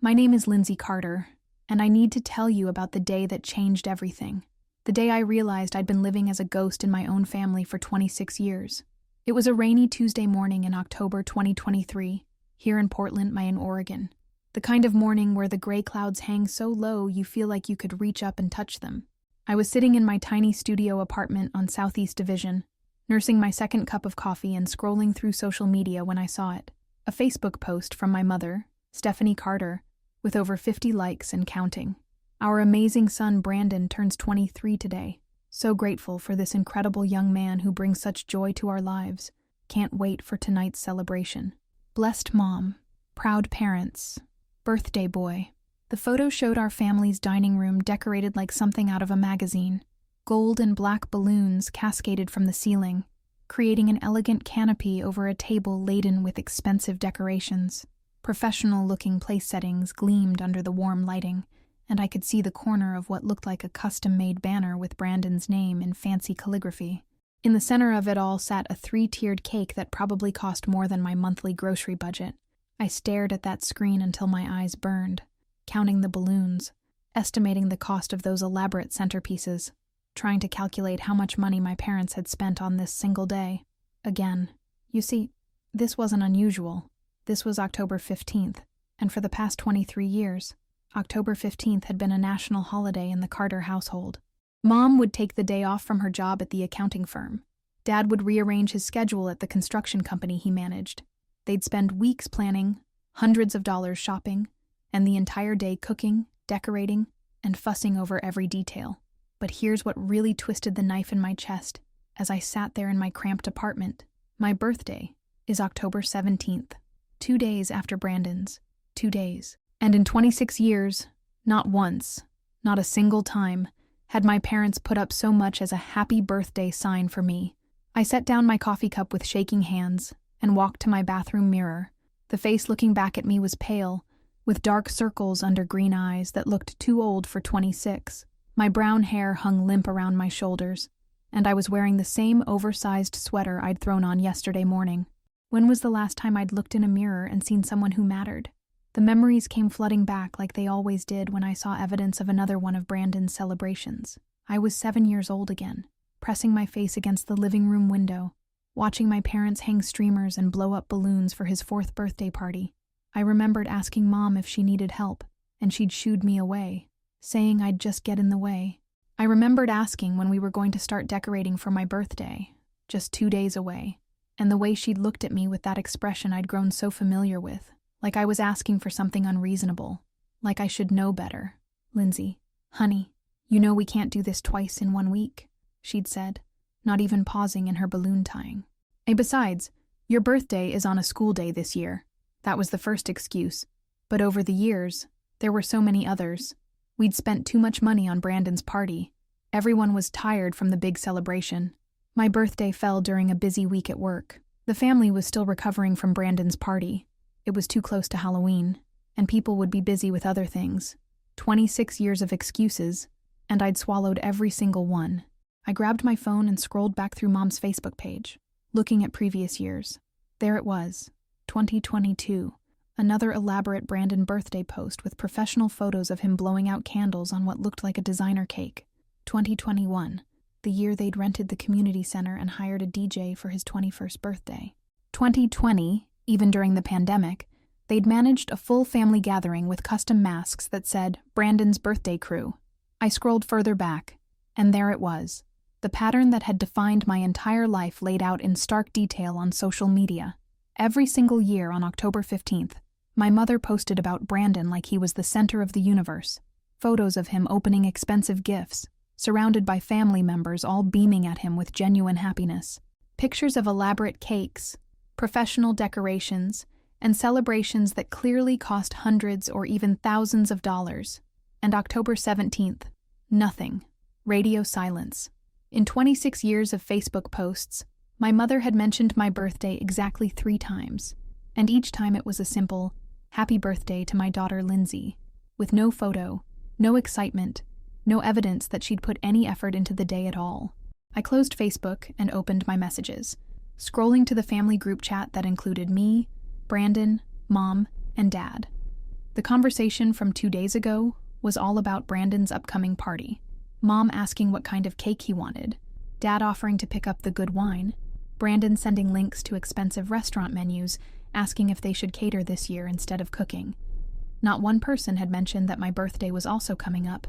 My name is Lindsay Carter, and I need to tell you about the day that changed everything. The day I realized I'd been living as a ghost in my own family for 26 years. It was a rainy Tuesday morning in October 2023, here in Portland, Maine, Oregon. The kind of morning where the gray clouds hang so low you feel like you could reach up and touch them. I was sitting in my tiny studio apartment on Southeast Division, nursing my second cup of coffee and scrolling through social media when I saw it. A Facebook post from my mother, Stephanie Carter, with over 50 likes and counting. Our amazing son Brandon turns 23 today. So grateful for this incredible young man who brings such joy to our lives. Can't wait for tonight's celebration. Blessed mom, proud parents, birthday boy. The photo showed our family's dining room decorated like something out of a magazine. Gold and black balloons cascaded from the ceiling, creating an elegant canopy over a table laden with expensive decorations. Professional-looking place settings gleamed under the warm lighting, and I could see the corner of what looked like a custom-made banner with Brandon's name in fancy calligraphy. In the center of it all sat a 3-tiered cake that probably cost more than my monthly grocery budget. I stared at that screen until my eyes burned, counting the balloons, estimating the cost of those elaborate centerpieces, trying to calculate how much money my parents had spent on this single day. Again, you see, this wasn't unusual. This was October 15th, and for the past 23 years, October 15th had been a national holiday in the Carter household. Mom would take the day off from her job at the accounting firm. Dad would rearrange his schedule at the construction company he managed. They'd spend weeks planning, hundreds of dollars shopping, and the entire day cooking, decorating, and fussing over every detail. But here's what really twisted the knife in my chest as I sat there in my cramped apartment. My birthday is October 17th. 2 days after Brandon's. 2 days. And in 26 years, not once, not a single time, had my parents put up so much as a happy birthday sign for me. I set down my coffee cup with shaking hands and walked to my bathroom mirror. The face looking back at me was pale, with dark circles under green eyes that looked too old for 26. My brown hair hung limp around my shoulders, and I was wearing the same oversized sweater I'd thrown on yesterday morning. When was the last time I'd looked in a mirror and seen someone who mattered? The memories came flooding back like they always did when I saw evidence of another one of Brandon's celebrations. I was 7 years old again, pressing my face against the living room window, watching my parents hang streamers and blow up balloons for his 4th birthday party. I remembered asking Mom if she needed help, and she'd shooed me away, saying I'd just get in the way. I remembered asking when we were going to start decorating for my birthday, just 2 days away. And the way she'd looked at me with that expression I'd grown so familiar with, like I was asking for something unreasonable, like I should know better. "Lindsay, honey, you know we can't do this twice in 1 week," she'd said, not even pausing in her balloon tying. And besides, your birthday is on a school day this year. That was the first excuse, but over the years, there were so many others. We'd spent too much money on Brandon's party. Everyone was tired from the big celebration. My birthday fell during a busy week at work. The family was still recovering from Brandon's party. It was too close to Halloween, and people would be busy with other things. 26 years of excuses, and I'd swallowed every single one. I grabbed my phone and scrolled back through Mom's Facebook page, looking at previous years. There it was, 2022, another elaborate Brandon birthday post with professional photos of him blowing out candles on what looked like a designer cake. 2021. The year they'd rented the community center and hired a DJ for his 21st birthday. 2020, even during the pandemic, they'd managed a full family gathering with custom masks that said, "Brandon's Birthday Crew." I scrolled further back, and there it was, the pattern that had defined my entire life laid out in stark detail on social media. Every single year on October 15th, my mother posted about Brandon like he was the center of the universe. Photos of him opening expensive gifts, surrounded by family members all beaming at him with genuine happiness. Pictures of elaborate cakes, professional decorations, and celebrations that clearly cost hundreds or even thousands of dollars. And October 17th, nothing. Radio silence. In 26 years of Facebook posts, my mother had mentioned my birthday exactly 3 times, and each time it was a simple, "Happy birthday to my daughter Lindsay," with no photo, no excitement, no evidence that she'd put any effort into the day at all. I closed Facebook and opened my messages, scrolling to the family group chat that included me, Brandon, Mom, and Dad. The conversation from 2 days ago was all about Brandon's upcoming party. Mom asking what kind of cake he wanted, Dad offering to pick up the good wine, Brandon sending links to expensive restaurant menus, asking if they should cater this year instead of cooking. Not one person had mentioned that my birthday was also coming up.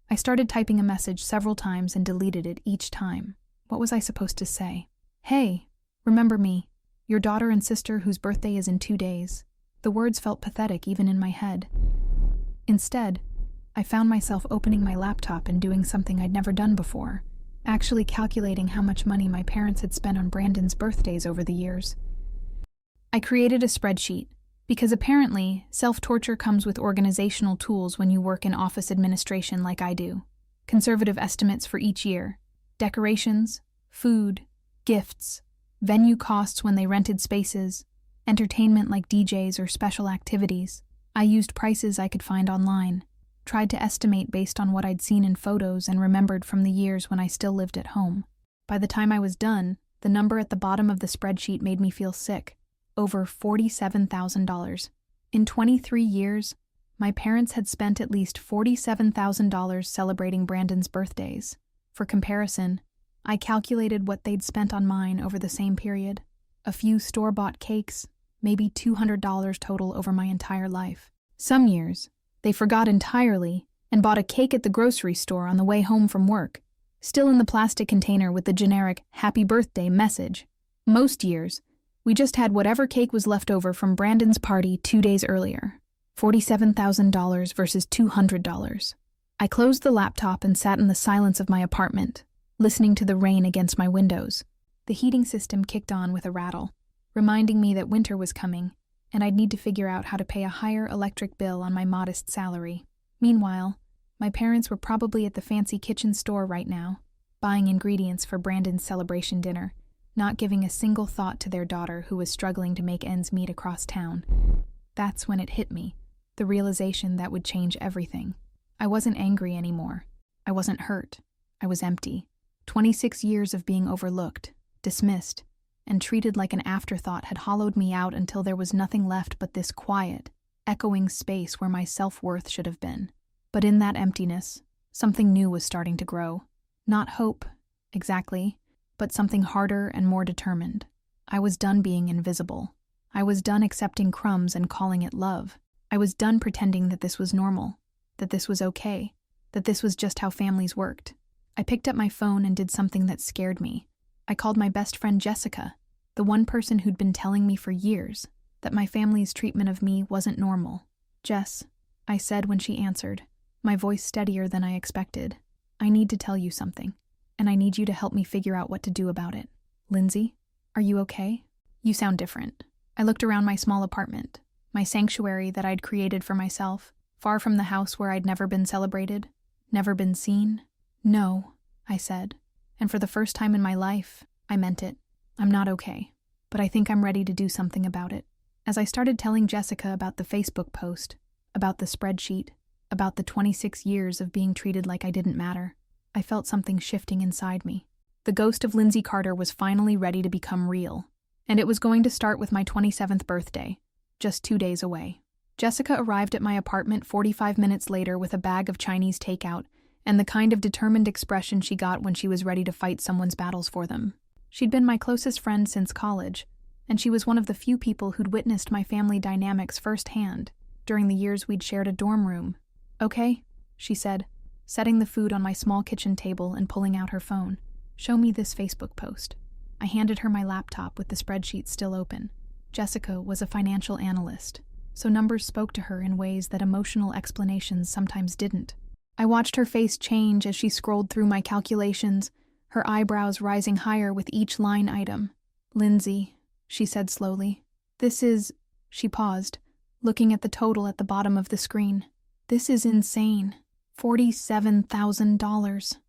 I started typing a message several times and deleted it each time. What was I supposed to say? Hey, remember me, your daughter and sister whose birthday is in 2 days. The words felt pathetic even in my head. Instead, I found myself opening my laptop and doing something I'd never done before, actually calculating how much money my parents had spent on Brandon's birthdays over the years. I created a spreadsheet, because apparently self-torture comes with organizational tools when you work in office administration like I do. Conservative estimates for each year, decorations, food, gifts, venue costs when they rented spaces, entertainment like DJs or special activities. I used prices I could find online, tried to estimate based on what I'd seen in photos and remembered from the years when I still lived at home. By the time I was done, the number at the bottom of the spreadsheet made me feel sick. Over $47,000. In 23 years, my parents had spent at least $47,000 celebrating Brandon's birthdays. For comparison, I calculated what they'd spent on mine over the same period. A few store-bought cakes, maybe $200 total over my entire life. Some years, they forgot entirely and bought a cake at the grocery store on the way home from work, still in the plastic container with the generic "Happy Birthday" message. Most years, we just had whatever cake was left over from Brandon's party 2 days earlier. $47,000 versus $200. I closed the laptop and sat in the silence of my apartment, listening to the rain against my windows. The heating system kicked on with a rattle, reminding me that winter was coming, and I'd need to figure out how to pay a higher electric bill on my modest salary. Meanwhile, my parents were probably at the fancy kitchen store right now, buying ingredients for Brandon's celebration dinner, not giving a single thought to their daughter who was struggling to make ends meet across town. That's when it hit me, the realization that would change everything. I wasn't angry anymore. I wasn't hurt. I was empty. 26 years of being overlooked, dismissed, and treated like an afterthought had hollowed me out until there was nothing left but this quiet, echoing space where my self-worth should have been. But in that emptiness, something new was starting to grow. Not hope, exactly, but something harder and more determined. I was done being invisible. I was done accepting crumbs and calling it love. I was done pretending that this was normal, that this was okay, that this was just how families worked. I picked up my phone and did something that scared me. I called my best friend Jessica, the one person who'd been telling me for years that my family's treatment of me wasn't normal. "Jess," I said when she answered, my voice steadier than I expected. "I need to tell you something, and I need you to help me figure out what to do about it." "Lindsay, are you okay? You sound different." I looked around my small apartment, my sanctuary that I'd created for myself, far from the house where I'd never been celebrated, never been seen. "No," I said, and for the first time in my life, I meant it. "I'm not okay, but I think I'm ready to do something about it." As I started telling Jessica about the Facebook post, about the spreadsheet, about the 26 years of being treated like I didn't matter, I felt something shifting inside me. The ghost of Lindsay Carter was finally ready to become real, and it was going to start with my 27th birthday, just 2 days away. Jessica arrived at my apartment 45 minutes later with a bag of Chinese takeout and the kind of determined expression she got when she was ready to fight someone's battles for them. She'd been my closest friend since college, and she was one of the few people who'd witnessed my family dynamics firsthand during the years we'd shared a dorm room. "Okay," she said, setting the food on my small kitchen table and pulling out her phone. "Show me this Facebook post." I handed her my laptop with the spreadsheet still open. Jessica was a financial analyst, so numbers spoke to her in ways that emotional explanations sometimes didn't. I watched her face change as she scrolled through my calculations, her eyebrows rising higher with each line item. "Lindsay," she said slowly. "This is..." She paused, looking at the total at the bottom of the screen. "This is insane. $47,000.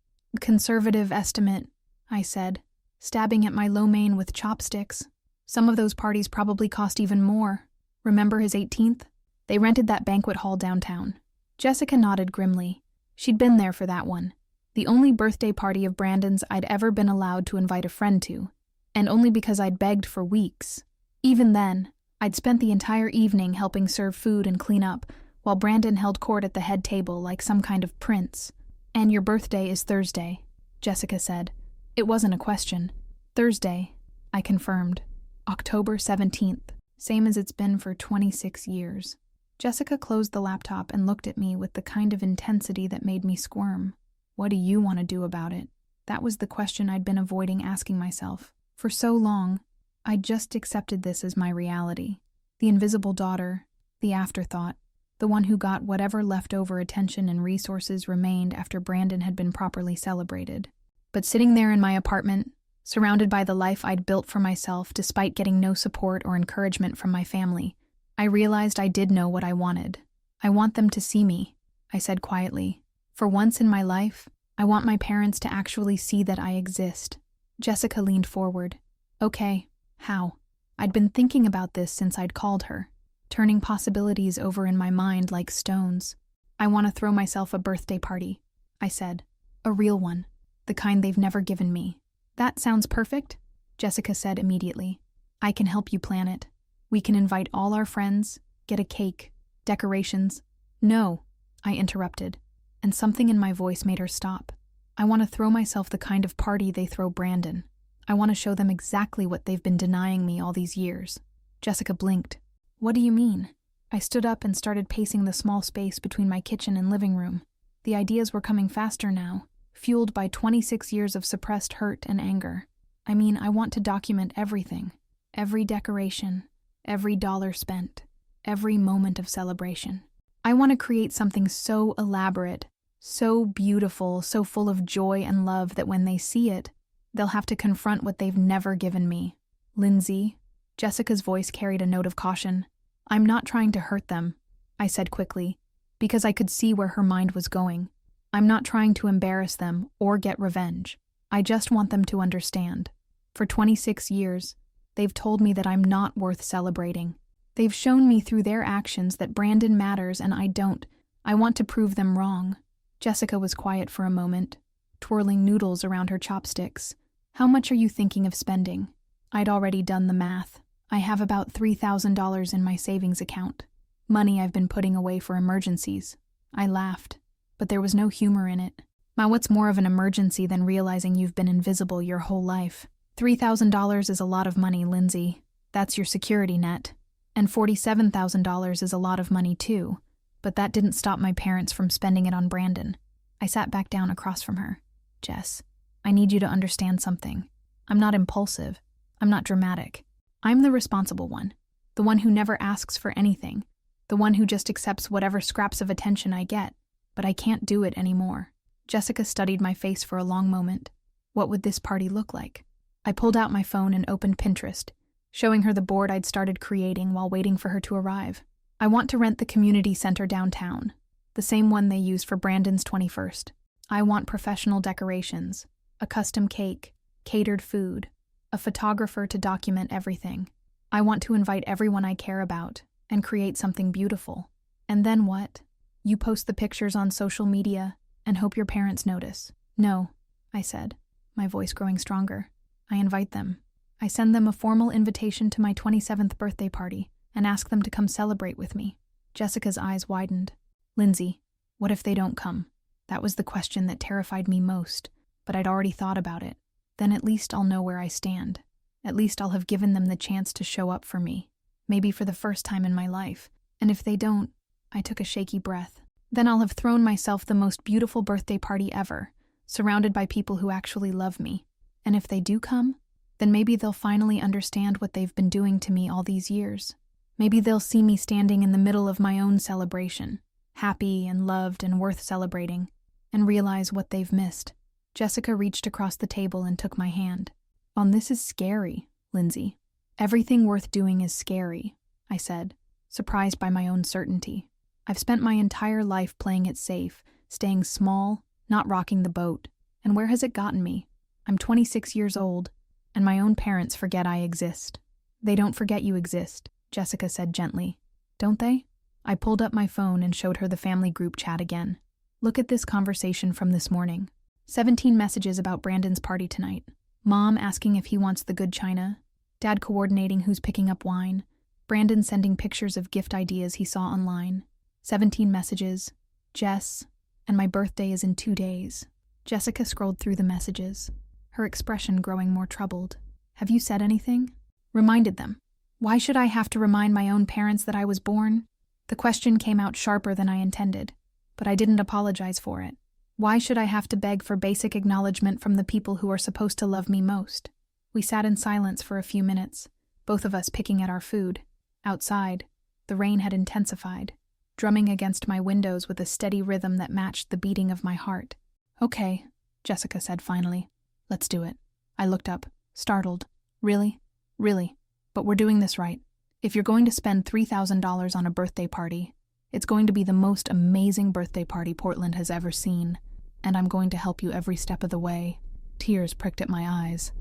Conservative estimate," I said, stabbing at my lo mein with chopsticks. "Some of those parties probably cost even more. Remember his 18th? They rented that banquet hall downtown." Jessica nodded grimly. She'd been there for that one. The only birthday party of Brandon's I'd ever been allowed to invite a friend to, and only because I'd begged for weeks. Even then, I'd spent the entire evening helping serve food and clean up, while Brandon held court at the head table like some kind of prince. "And your birthday is Thursday," Jessica said. It wasn't a question. "Thursday," I confirmed. "October 17th, same as it's been for 26 years. Jessica closed the laptop and looked at me with the kind of intensity that made me squirm. "What do you want to do about it?" That was the question I'd been avoiding asking myself. For so long, I just accepted this as my reality. The invisible daughter, the afterthought, the one who got whatever leftover attention and resources remained after Brandon had been properly celebrated. But sitting there in my apartment, surrounded by the life I'd built for myself despite getting no support or encouragement from my family, I realized I did know what I wanted. "I want them to see me," I said quietly. "For once in my life, I want my parents to actually see that I exist." Jessica leaned forward. "Okay, how?" I'd been thinking about this since I'd called her, turning possibilities over in my mind like stones. "I want to throw myself a birthday party," I said. "A real one, the kind they've never given me." "That sounds perfect," Jessica said immediately. "I can help you plan it. We can invite all our friends, get a cake, decorations." "No," I interrupted, and something in my voice made her stop. "I want to throw myself the kind of party they throw Brandon. I want to show them exactly what they've been denying me all these years." Jessica blinked. "What do you mean?" I stood up and started pacing the small space between my kitchen and living room. The ideas were coming faster now, fueled by 26 years of suppressed hurt and anger. "I mean, I want to document everything. Every decoration, every dollar spent, every moment of celebration. I want to create something so elaborate, so beautiful, so full of joy and love that when they see it, they'll have to confront what they've never given me." "Lindsay," Jessica's voice carried a note of caution. "I'm not trying to hurt them," I said quickly, because I could see where her mind was going. "I'm not trying to embarrass them or get revenge. I just want them to understand. For 26 years, they've told me that I'm not worth celebrating. They've shown me through their actions that Brandon matters and I don't. I want to prove them wrong." Jessica was quiet for a moment, twirling noodles around her chopsticks. "How much are you thinking of spending?" I'd already done the math. I have about $3,000 in my savings account. Money I've been putting away for emergencies. I laughed, but there was no humor in it. "Now what's more of an emergency than realizing you've been invisible your whole life? $3,000 is a lot of money, Lindsay. That's your security net. And $47,000 is a lot of money too, but that didn't stop my parents from spending it on Brandon." I sat back down across from her. "Jess, I need you to understand something. I'm not impulsive. I'm not dramatic. I'm the responsible one, the one who never asks for anything, the one who just accepts whatever scraps of attention I get, but I can't do it anymore." Jessica studied my face for a long moment. What would this party look like? I pulled out my phone and opened Pinterest, showing her the board I'd started creating while waiting for her to arrive. "I want to rent the community center downtown, the same one they used for Brandon's 21st. I want professional decorations, a custom cake, catered food, a photographer to document everything. I want to invite everyone I care about and create something beautiful. And then what? You post the pictures on social media and hope your parents notice." "No," I said, my voice growing stronger. "I invite them. I send them a formal invitation to my 27th birthday party and ask them to come celebrate with me." Jessica's eyes widened. "Lindsay, what if they don't come?" That was the question that terrified me most, but I'd already thought about it. Then at least I'll know where I stand. At least I'll have given them the chance to show up for me, maybe for the first time in my life. And if they don't, I took a shaky breath. Then I'll have thrown myself the most beautiful birthday party ever, surrounded by people who actually love me. And if they do come, then maybe they'll finally understand what they've been doing to me all these years. Maybe they'll see me standing in the middle of my own celebration, happy and loved and worth celebrating, and realize what they've missed. Jessica reached across the table and took my hand. This is scary, Lindsay. Everything worth doing is scary," I said, surprised by my own certainty. "I've spent my entire life playing it safe, staying small, not rocking the boat. And where has it gotten me? I'm 26 years old, and my own parents forget I exist." "They don't forget you exist," Jessica said gently. "Don't they?" I pulled up my phone and showed her the family group chat again. "Look at this conversation from this morning. 17 messages about Brandon's party tonight. Mom asking if he wants the good china, Dad coordinating who's picking up wine, Brandon sending pictures of gift ideas he saw online, 17 messages. Jess, and my birthday is in 2 days. Jessica scrolled through the messages, her expression growing more troubled. Have you said anything? Reminded them. Why should I have to remind my own parents that I was born? The question came out sharper than I intended, but I didn't apologize for it. Why should I have to beg for basic acknowledgement from the people who are supposed to love me most? We sat in silence for a few minutes, both of us picking at our food. Outside, the rain had intensified, drumming against my windows with a steady rhythm that matched the beating of my heart. Okay, Jessica said finally. Let's do it. I looked up, startled. Really? Really? But we're doing this right. If you're going to spend $3,000 on a birthday party, it's going to be the most amazing birthday party Portland has ever seen, and I'm going to help you every step of the way. Tears pricked at my eyes.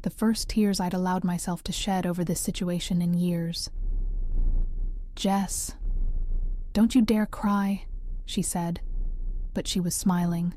The first tears I'd allowed myself to shed over this situation in years. Jess, don't you dare cry, she said, but she was smiling.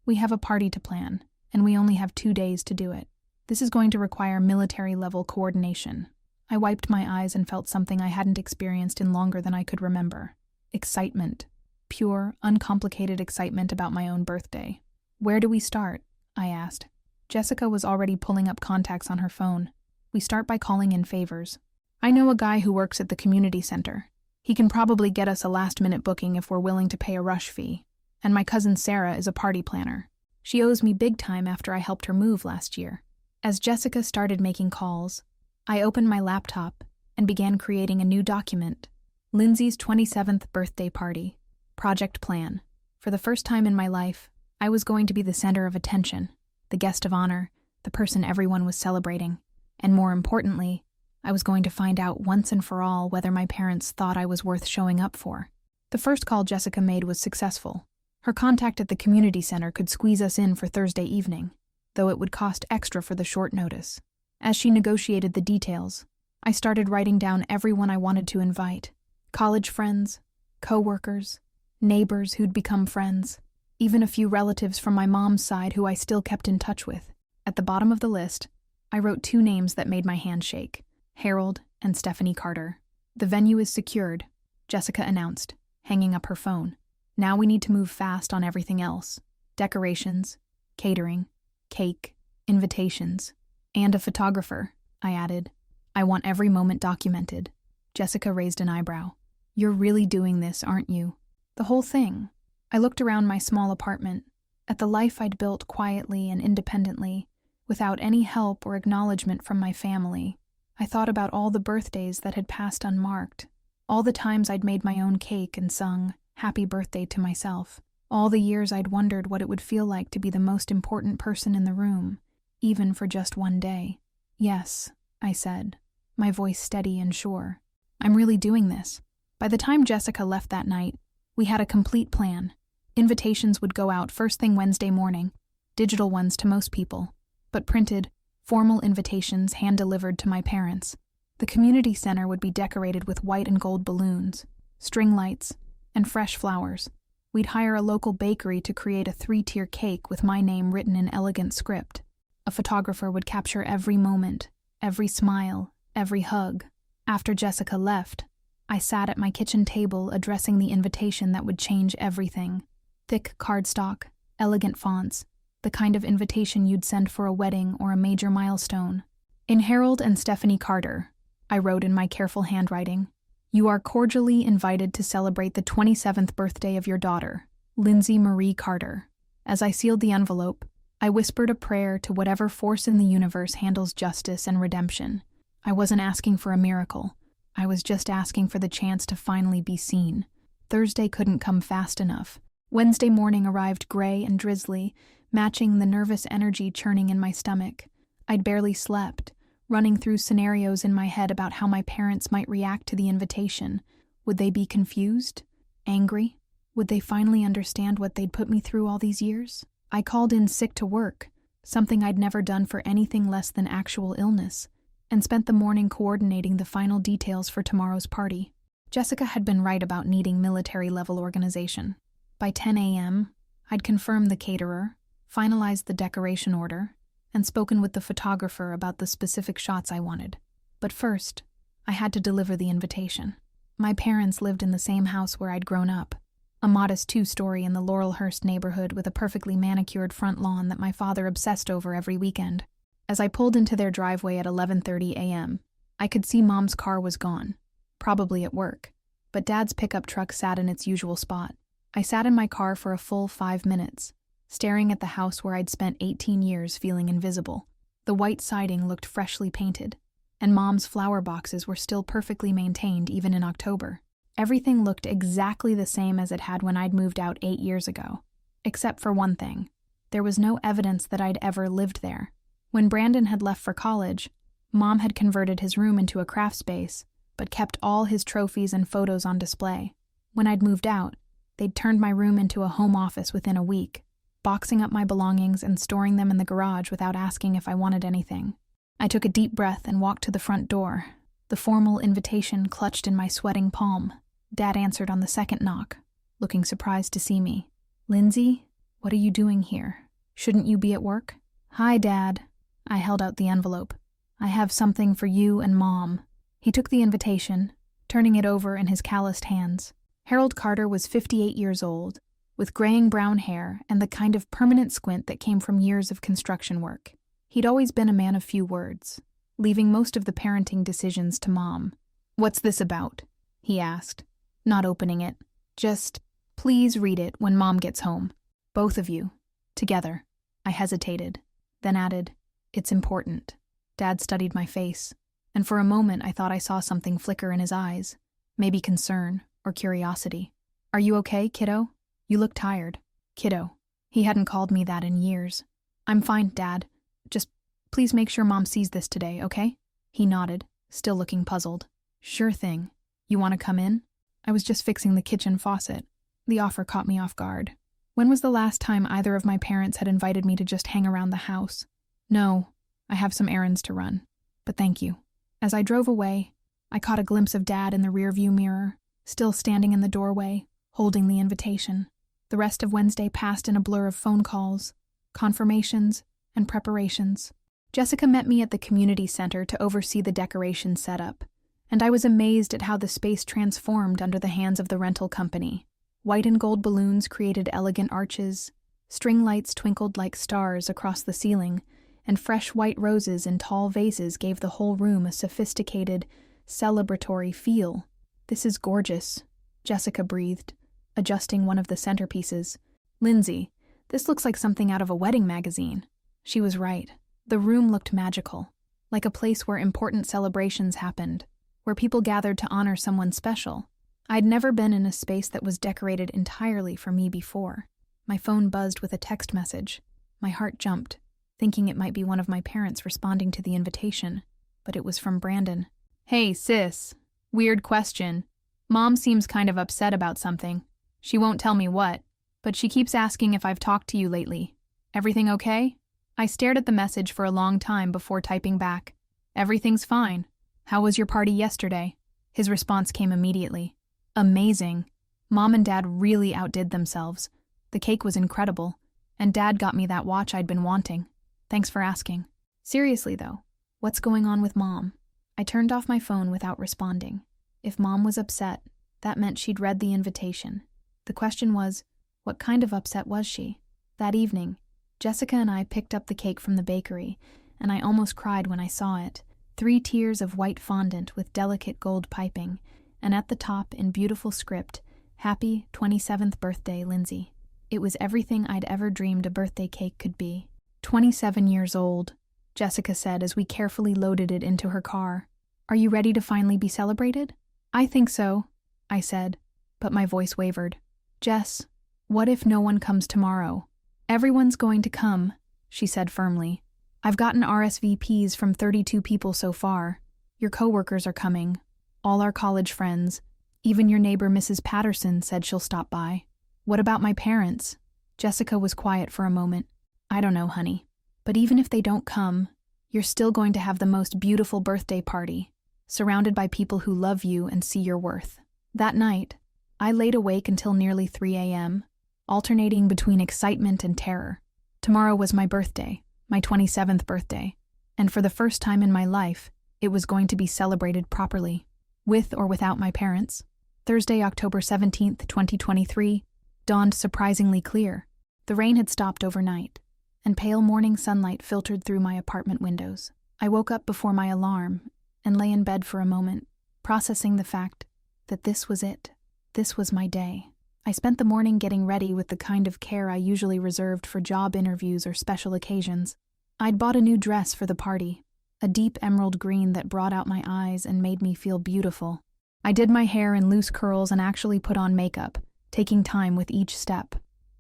We have a party to plan, and we only have 2 days to do it. This is going to require military-level coordination. I wiped my eyes and felt something I hadn't experienced in longer than I could remember. Excitement. Pure, uncomplicated excitement about my own birthday. Where do we start? I asked. Jessica was already pulling up contacts on her phone. We start by calling in favors. I know a guy who works at the community center. He can probably get us a last-minute booking if we're willing to pay a rush fee. And my cousin Sarah is a party planner. She owes me big time after I helped her move last year. As Jessica started making calls, I opened my laptop and began creating a new document. Lindsay's 27th birthday party. Project plan. For the first time in my life, I was going to be the center of attention, the guest of honor, the person everyone was celebrating. And more importantly, I was going to find out once and for all whether my parents thought I was worth showing up for. The first call Jessica made was successful. Her contact at the community center could squeeze us in for Thursday evening, though it would cost extra for the short notice. As she negotiated the details, I started writing down everyone I wanted to invite. College friends, co-workers, neighbors who'd become friends, even a few relatives from my mom's side who I still kept in touch with. At the bottom of the list, I wrote 2 names that made my hand shake, Harold and Stephanie Carter. The venue is secured, Jessica announced, hanging up her phone. Now we need to move fast on everything else. Decorations, catering, cake, invitations, and a photographer, I added. I want every moment documented. Jessica raised an eyebrow. You're really doing this, aren't you? The whole thing. I looked around my small apartment, at the life I'd built quietly and independently, without any help or acknowledgement from my family. I thought about all the birthdays that had passed unmarked, all the times I'd made my own cake and sung happy birthday to myself, all the years I'd wondered what it would feel like to be the most important person in the room, even for just one day. Yes, I said, my voice steady and sure. I'm really doing this. By the time Jessica left that night, we had a complete plan. Invitations would go out first thing Wednesday morning, digital ones to most people, but printed, formal invitations hand-delivered to my parents. The community center would be decorated with white and gold balloons, string lights, and fresh flowers. We'd hire a local bakery to create a 3-tier cake with my name written in elegant script. A photographer would capture every moment, every smile, every hug. After Jessica left, I sat at my kitchen table addressing the invitation that would change everything. Thick cardstock, elegant fonts, the kind of invitation you'd send for a wedding or a major milestone. In Harold and Stephanie Carter, I wrote in my careful handwriting, you are cordially invited to celebrate the 27th birthday of your daughter, Lindsay Marie Carter. As I sealed the envelope, I whispered a prayer to whatever force in the universe handles justice and redemption. I wasn't asking for a miracle. I was just asking for the chance to finally be seen. Thursday couldn't come fast enough. Wednesday morning arrived gray and drizzly, matching the nervous energy churning in my stomach. I'd barely slept, running through scenarios in my head about how my parents might react to the invitation. Would they be confused? Angry? Would they finally understand what they'd put me through all these years? I called in sick to work, something I'd never done for anything less than actual illness, and spent the morning coordinating the final details for tomorrow's party. Jessica had been right about needing military-level organization. By 10 a.m., I'd confirmed the caterer, finalized the decoration order, and spoken with the photographer about the specific shots I wanted. But first, I had to deliver the invitation. My parents lived in the same house where I'd grown up, a modest two-story in the Laurelhurst neighborhood with a perfectly manicured front lawn that my father obsessed over every weekend. As I pulled into their driveway at 11:30 a.m., I could see Mom's car was gone, probably at work, but Dad's pickup truck sat in its usual spot. I sat in my car for a full 5 minutes, staring at the house where I'd spent 18 years feeling invisible. The white siding looked freshly painted, and Mom's flower boxes were still perfectly maintained even in October. Everything looked exactly the same as it had when I'd moved out 8 years ago, except for one thing. There was no evidence that I'd ever lived there. When Brandon had left for college, Mom had converted his room into a craft space, but kept all his trophies and photos on display. When I'd moved out, they'd turned my room into a home office within a week, boxing up my belongings and storing them in the garage without asking if I wanted anything. I took a deep breath and walked to the front door, the formal invitation clutched in my sweating palm. Dad answered on the second knock, looking surprised to see me. "Lindsay, what are you doing here? Shouldn't you be at work?" "Hi, Dad." I held out the envelope. "I have something for you and Mom." He took the invitation, turning it over in his calloused hands. Harold Carter was 58 years old, with graying brown hair and the kind of permanent squint that came from years of construction work. He'd always been a man of few words, leaving most of the parenting decisions to Mom. "What's this about?" he asked, not opening it. "Just, please read it when Mom gets home. Both of you. Together." I hesitated, then added, "It's important." Dad studied my face, and for a moment I thought I saw something flicker in his eyes, maybe concern or curiosity. "Are you okay, kiddo? You look tired." "Kiddo." He hadn't called me that in years. "I'm fine, Dad. Just please make sure Mom sees this today, okay?" He nodded, still looking puzzled. "Sure thing. You want to come in?" I was just fixing the kitchen faucet. The offer caught me off guard. When was the last time either of my parents had invited me to just hang around the house? "No, I have some errands to run, but thank you." As I drove away, I caught a glimpse of Dad in the rearview mirror, still standing in the doorway, holding the invitation. The rest of Wednesday passed in a blur of phone calls, confirmations, and preparations. Jessica met me at the community center to oversee the decoration setup, and I was amazed at how the space transformed under the hands of the rental company. White and gold balloons created elegant arches, string lights twinkled like stars across the ceiling, and fresh white roses in tall vases gave the whole room a sophisticated, celebratory feel. "This is gorgeous," Jessica breathed, adjusting one of the centerpieces. "Lindsay, this looks like something out of a wedding magazine." She was right. The room looked magical, like a place where important celebrations happened, where people gathered to honor someone special. I'd never been in a space that was decorated entirely for me before. My phone buzzed with a text message. My heart jumped, thinking it might be one of my parents responding to the invitation, but it was from Brandon. "Hey, sis. Weird question. Mom seems kind of upset about something. She won't tell me what, but she keeps asking if I've talked to you lately. Everything okay?" I stared at the message for a long time before typing back, "Everything's fine. How was your party yesterday?" His response came immediately. "Amazing. Mom and Dad really outdid themselves. The cake was incredible, and Dad got me that watch I'd been wanting. Thanks for asking." Seriously though, what's going on with Mom? I turned off my phone without responding. If Mom was upset, that meant she'd read the invitation. The question was, what kind of upset was she? That evening, Jessica and I picked up the cake from the bakery, and I almost cried when I saw it. 3 tiers of white fondant with delicate gold piping, and at the top, in beautiful script, "Happy 27th birthday, Lindsay." It was everything I'd ever dreamed a birthday cake could be. 27 years old, Jessica said as we carefully loaded it into her car. "Are you ready to finally be celebrated?" "I think so," I said, but my voice wavered. "Jess, what if no one comes tomorrow?" "Everyone's going to come," she said firmly. "I've gotten RSVPs from 32 people so far. Your coworkers are coming, all our college friends. Even your neighbor Mrs. Patterson said she'll stop by." "What about my parents?" Jessica was quiet for a moment. "I don't know, honey. But even if they don't come, you're still going to have the most beautiful birthday party, surrounded by people who love you and see your worth." That night, I laid awake until nearly 3 a.m., alternating between excitement and terror. Tomorrow was my birthday, my 27th birthday, and for the first time in my life, it was going to be celebrated properly. with or without my parents. Thursday, October 17th, 2023, dawned surprisingly clear. The rain had stopped overnight, and pale morning sunlight filtered through my apartment windows. I woke up before my alarm and lay in bed for a moment, processing the fact that this was it. This was my day. I spent the morning getting ready with the kind of care I usually reserved for job interviews or special occasions. I'd bought a new dress for the party, a deep emerald green that brought out my eyes and made me feel beautiful. I did my hair in loose curls and actually put on makeup, taking time with each step.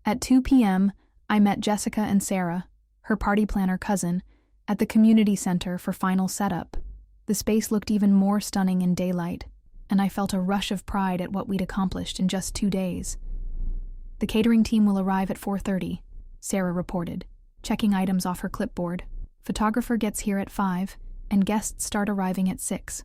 At 2 p.m., I met Jessica and Sarah, her party planner cousin, at the community center for final setup. The space looked even more stunning in daylight, and I felt a rush of pride at what we'd accomplished in just 2 days. The catering team will arrive at 4:30, Sarah reported, checking items off her clipboard. Photographer gets here at 5, and guests start arriving at 6.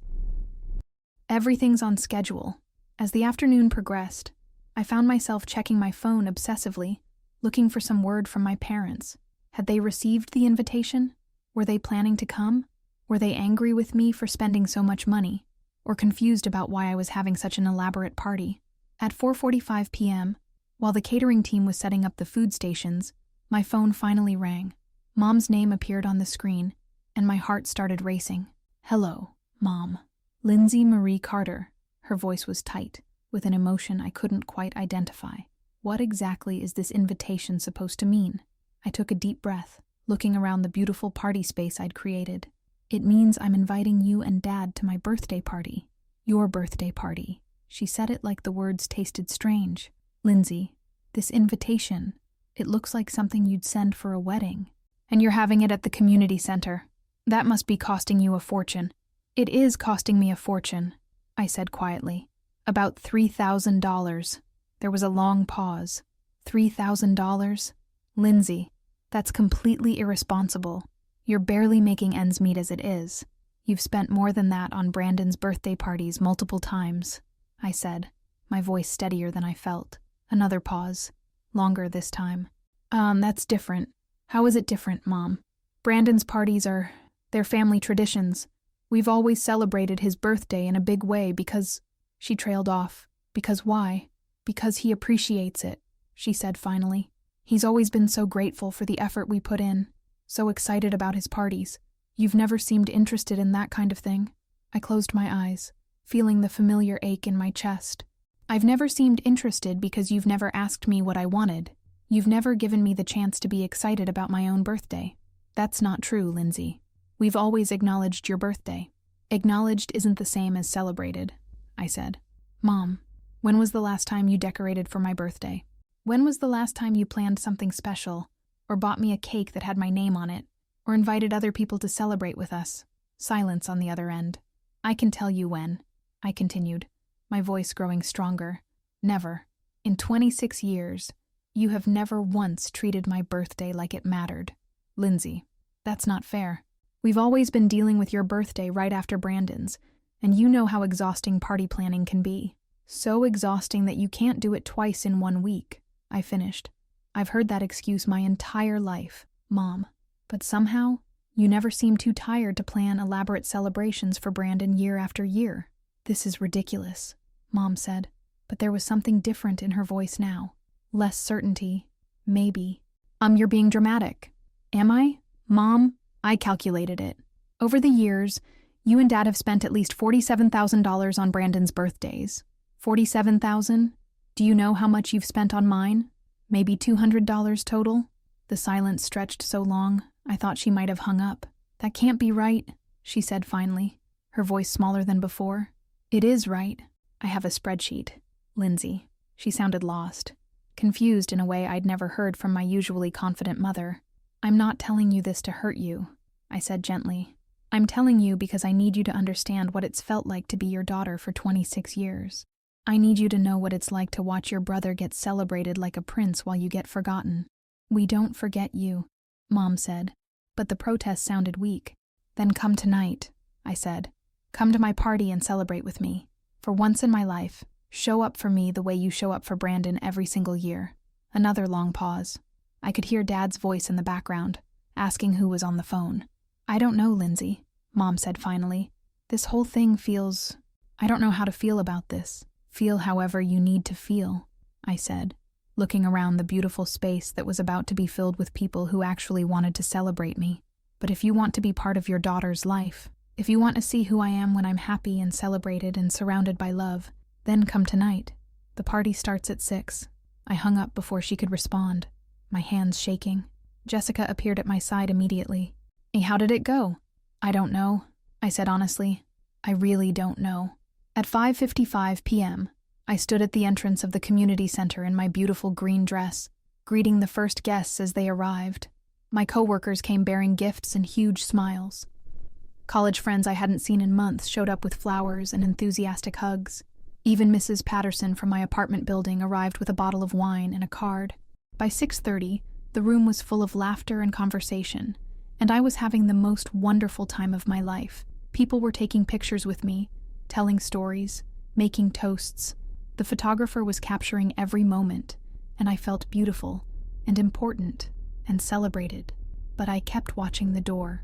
Everything's on schedule. As the afternoon progressed, I found myself checking my phone obsessively, looking for some word from my parents. Had they received the invitation? Were they planning to come? Were they angry with me for spending so much money? Or confused about why I was having such an elaborate party? At 4:45 p.m., while the catering team was setting up the food stations, my phone finally rang. Mom's name appeared on the screen, and my heart started racing. "Hello, Mom." Lindsay Marie Carter. Her voice was tight, with an emotion I couldn't quite identify. What exactly is this invitation supposed to mean? I took a deep breath, looking around the beautiful party space I'd created. "It means I'm inviting you and Dad to my birthday party. Your birthday party." She said it like the words tasted strange. "Lindsay, this invitation, it looks like something you'd send for a wedding. And you're having it at the community center. That must be costing you a fortune." "It is costing me a fortune," I said quietly. "About $3,000. There was a long pause. $3,000? Lindsay, that's completely irresponsible. You're barely making ends meet as it is. You've spent more than that on Brandon's birthday parties multiple times," I said, my voice steadier than I felt. Another pause. Longer this time. That's different." "How is it different, Mom?" "Brandon's parties they're family traditions. We've always celebrated his birthday in a big way because..." She trailed off. "Because why?" "Because he appreciates it," she said finally. "He's always been so grateful for the effort we put in, so excited about his parties. You've never seemed interested in that kind of thing." I closed my eyes, feeling the familiar ache in my chest. "I've never seemed interested because you've never asked me what I wanted. You've never given me the chance to be excited about my own birthday." "That's not true, Lindsay. We've always acknowledged your birthday." "Acknowledged isn't the same as celebrated," I said. "Mom, when was the last time you decorated for my birthday? When was the last time you planned something special, or bought me a cake that had my name on it, or invited other people to celebrate with us?" Silence on the other end. "I can tell you when," I continued, my voice growing stronger. "Never. In 26 years, you have never once treated my birthday like it mattered. Lindsay, that's not fair. We've always been dealing with your birthday right after Brandon's, and you know how exhausting party planning can be. So exhausting that you can't do it twice in 1 week," I finished. "I've heard that excuse my entire life, Mom. But somehow, you never seem too tired to plan elaborate celebrations for Brandon year after year." "This is ridiculous," Mom said, but there was something different in her voice now. Less certainty, maybe. You're being dramatic." "Am I? Mom, I calculated it. Over the years, you and Dad have spent at least $47,000 on Brandon's birthdays. 47,000? Do you know how much you've spent on mine? Maybe $200 total?" The silence stretched so long, I thought she might have hung up. "That can't be right," she said finally, her voice smaller than before. "It is right. I have a spreadsheet. Lindsay." She sounded lost, confused in a way I'd never heard from my usually confident mother. "I'm not telling you this to hurt you," I said gently. "I'm telling you because I need you to understand what it's felt like to be your daughter for 26 years. I need you to know what it's like to watch your brother get celebrated like a prince while you get forgotten." "We don't forget you," Mom said, but the protest sounded weak. "Then come tonight," I said. "Come to my party and celebrate with me. For once in my life, show up for me the way you show up for Brandon every single year." Another long pause. I could hear Dad's voice in the background, asking who was on the phone. "I don't know, Lindsay," Mom said finally. "This whole thing feels..." I don't know how to feel about this. Feel however you need to feel, I said, looking around the beautiful space that was about to be filled with people who actually wanted to celebrate me. But if you want to be part of your daughter's life, if you want to see who I am when I'm happy and celebrated and surrounded by love, then come tonight. The party starts at 6. I hung up before she could respond, my hands shaking. Jessica appeared at my side immediately. Hey, how did it go? I don't know, I said honestly. I really don't know. At 5:55 p.m., I stood at the entrance of the community center in my beautiful green dress, greeting the first guests as they arrived. My coworkers came bearing gifts and huge smiles. College friends I hadn't seen in months showed up with flowers and enthusiastic hugs. Even Mrs. Patterson from my apartment building arrived with a bottle of wine and a card. By 6:30, the room was full of laughter and conversation, and I was having the most wonderful time of my life. People were taking pictures with me, telling stories, making toasts. The photographer was capturing every moment, and I felt beautiful and important and celebrated, but I kept watching the door.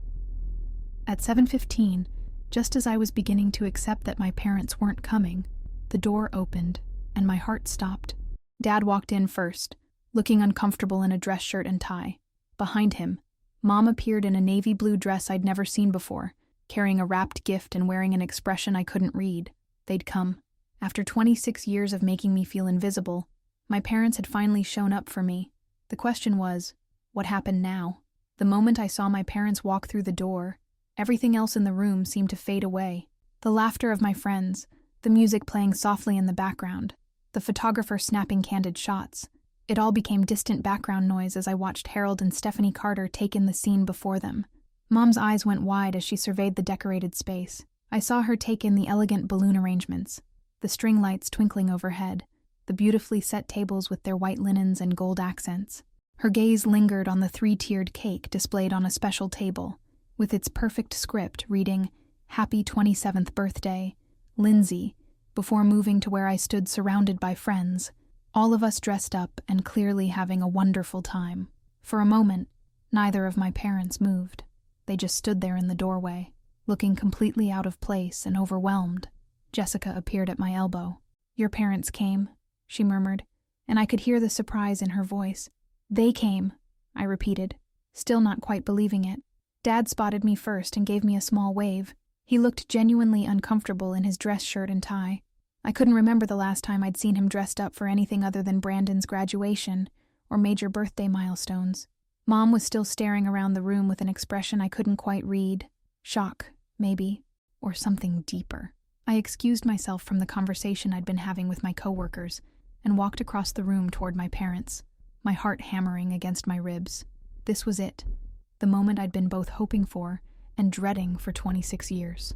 At 7:15, just as I was beginning to accept that my parents weren't coming, the door opened, and my heart stopped. Dad walked in first, looking uncomfortable in a dress shirt and tie. Behind him, Mom appeared in a navy blue dress I'd never seen before, carrying a wrapped gift and wearing an expression I couldn't read. They'd come. After 26 years of making me feel invisible, my parents had finally shown up for me. The question was, what happened now? The moment I saw my parents walk through the door, everything else in the room seemed to fade away. The laughter of my friends, the music playing softly in the background, the photographer snapping candid shots. It all became distant background noise as I watched Harold and Stephanie Carter take in the scene before them. Mom's eyes went wide as she surveyed the decorated space. I saw her take in the elegant balloon arrangements, the string lights twinkling overhead, the beautifully set tables with their white linens and gold accents. Her gaze lingered on the 3-tiered cake displayed on a special table, with its perfect script reading, "Happy 27th birthday, Lindsay," before moving to where I stood surrounded by friends, all of us dressed up and clearly having a wonderful time. For a moment, neither of my parents moved. They just stood there in the doorway, looking completely out of place and overwhelmed. Jessica appeared at my elbow. "Your parents came," she murmured, and I could hear the surprise in her voice. "They came," I repeated, still not quite believing it. Dad spotted me first and gave me a small wave. He looked genuinely uncomfortable in his dress shirt and tie. I couldn't remember the last time I'd seen him dressed up for anything other than Brandon's graduation or major birthday milestones. Mom was still staring around the room with an expression I couldn't quite read. Shock, maybe, or something deeper. I excused myself from the conversation I'd been having with my coworkers and walked across the room toward my parents, my heart hammering against my ribs. This was it, the moment I'd been both hoping for and dreading for 26 years.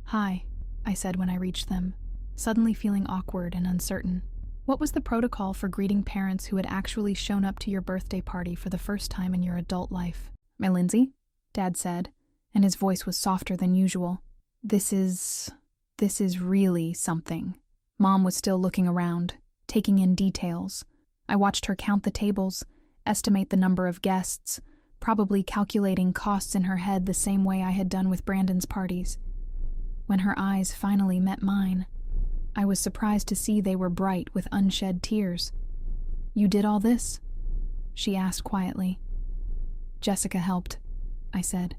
"Hi," I said when I reached them, suddenly feeling awkward and uncertain. "What was the protocol for greeting parents who had actually shown up to your birthday party for the first time in your adult life?" "My Lindsay," Dad said, and his voice was softer than usual. This is really something." Mom was still looking around, taking in details. I watched her count the tables, estimate the number of guests, probably calculating costs in her head the same way I had done with Brandon's parties. When her eyes finally met mine, I was surprised to see they were bright with unshed tears. "You did all this?" she asked quietly. "Jessica helped," I said.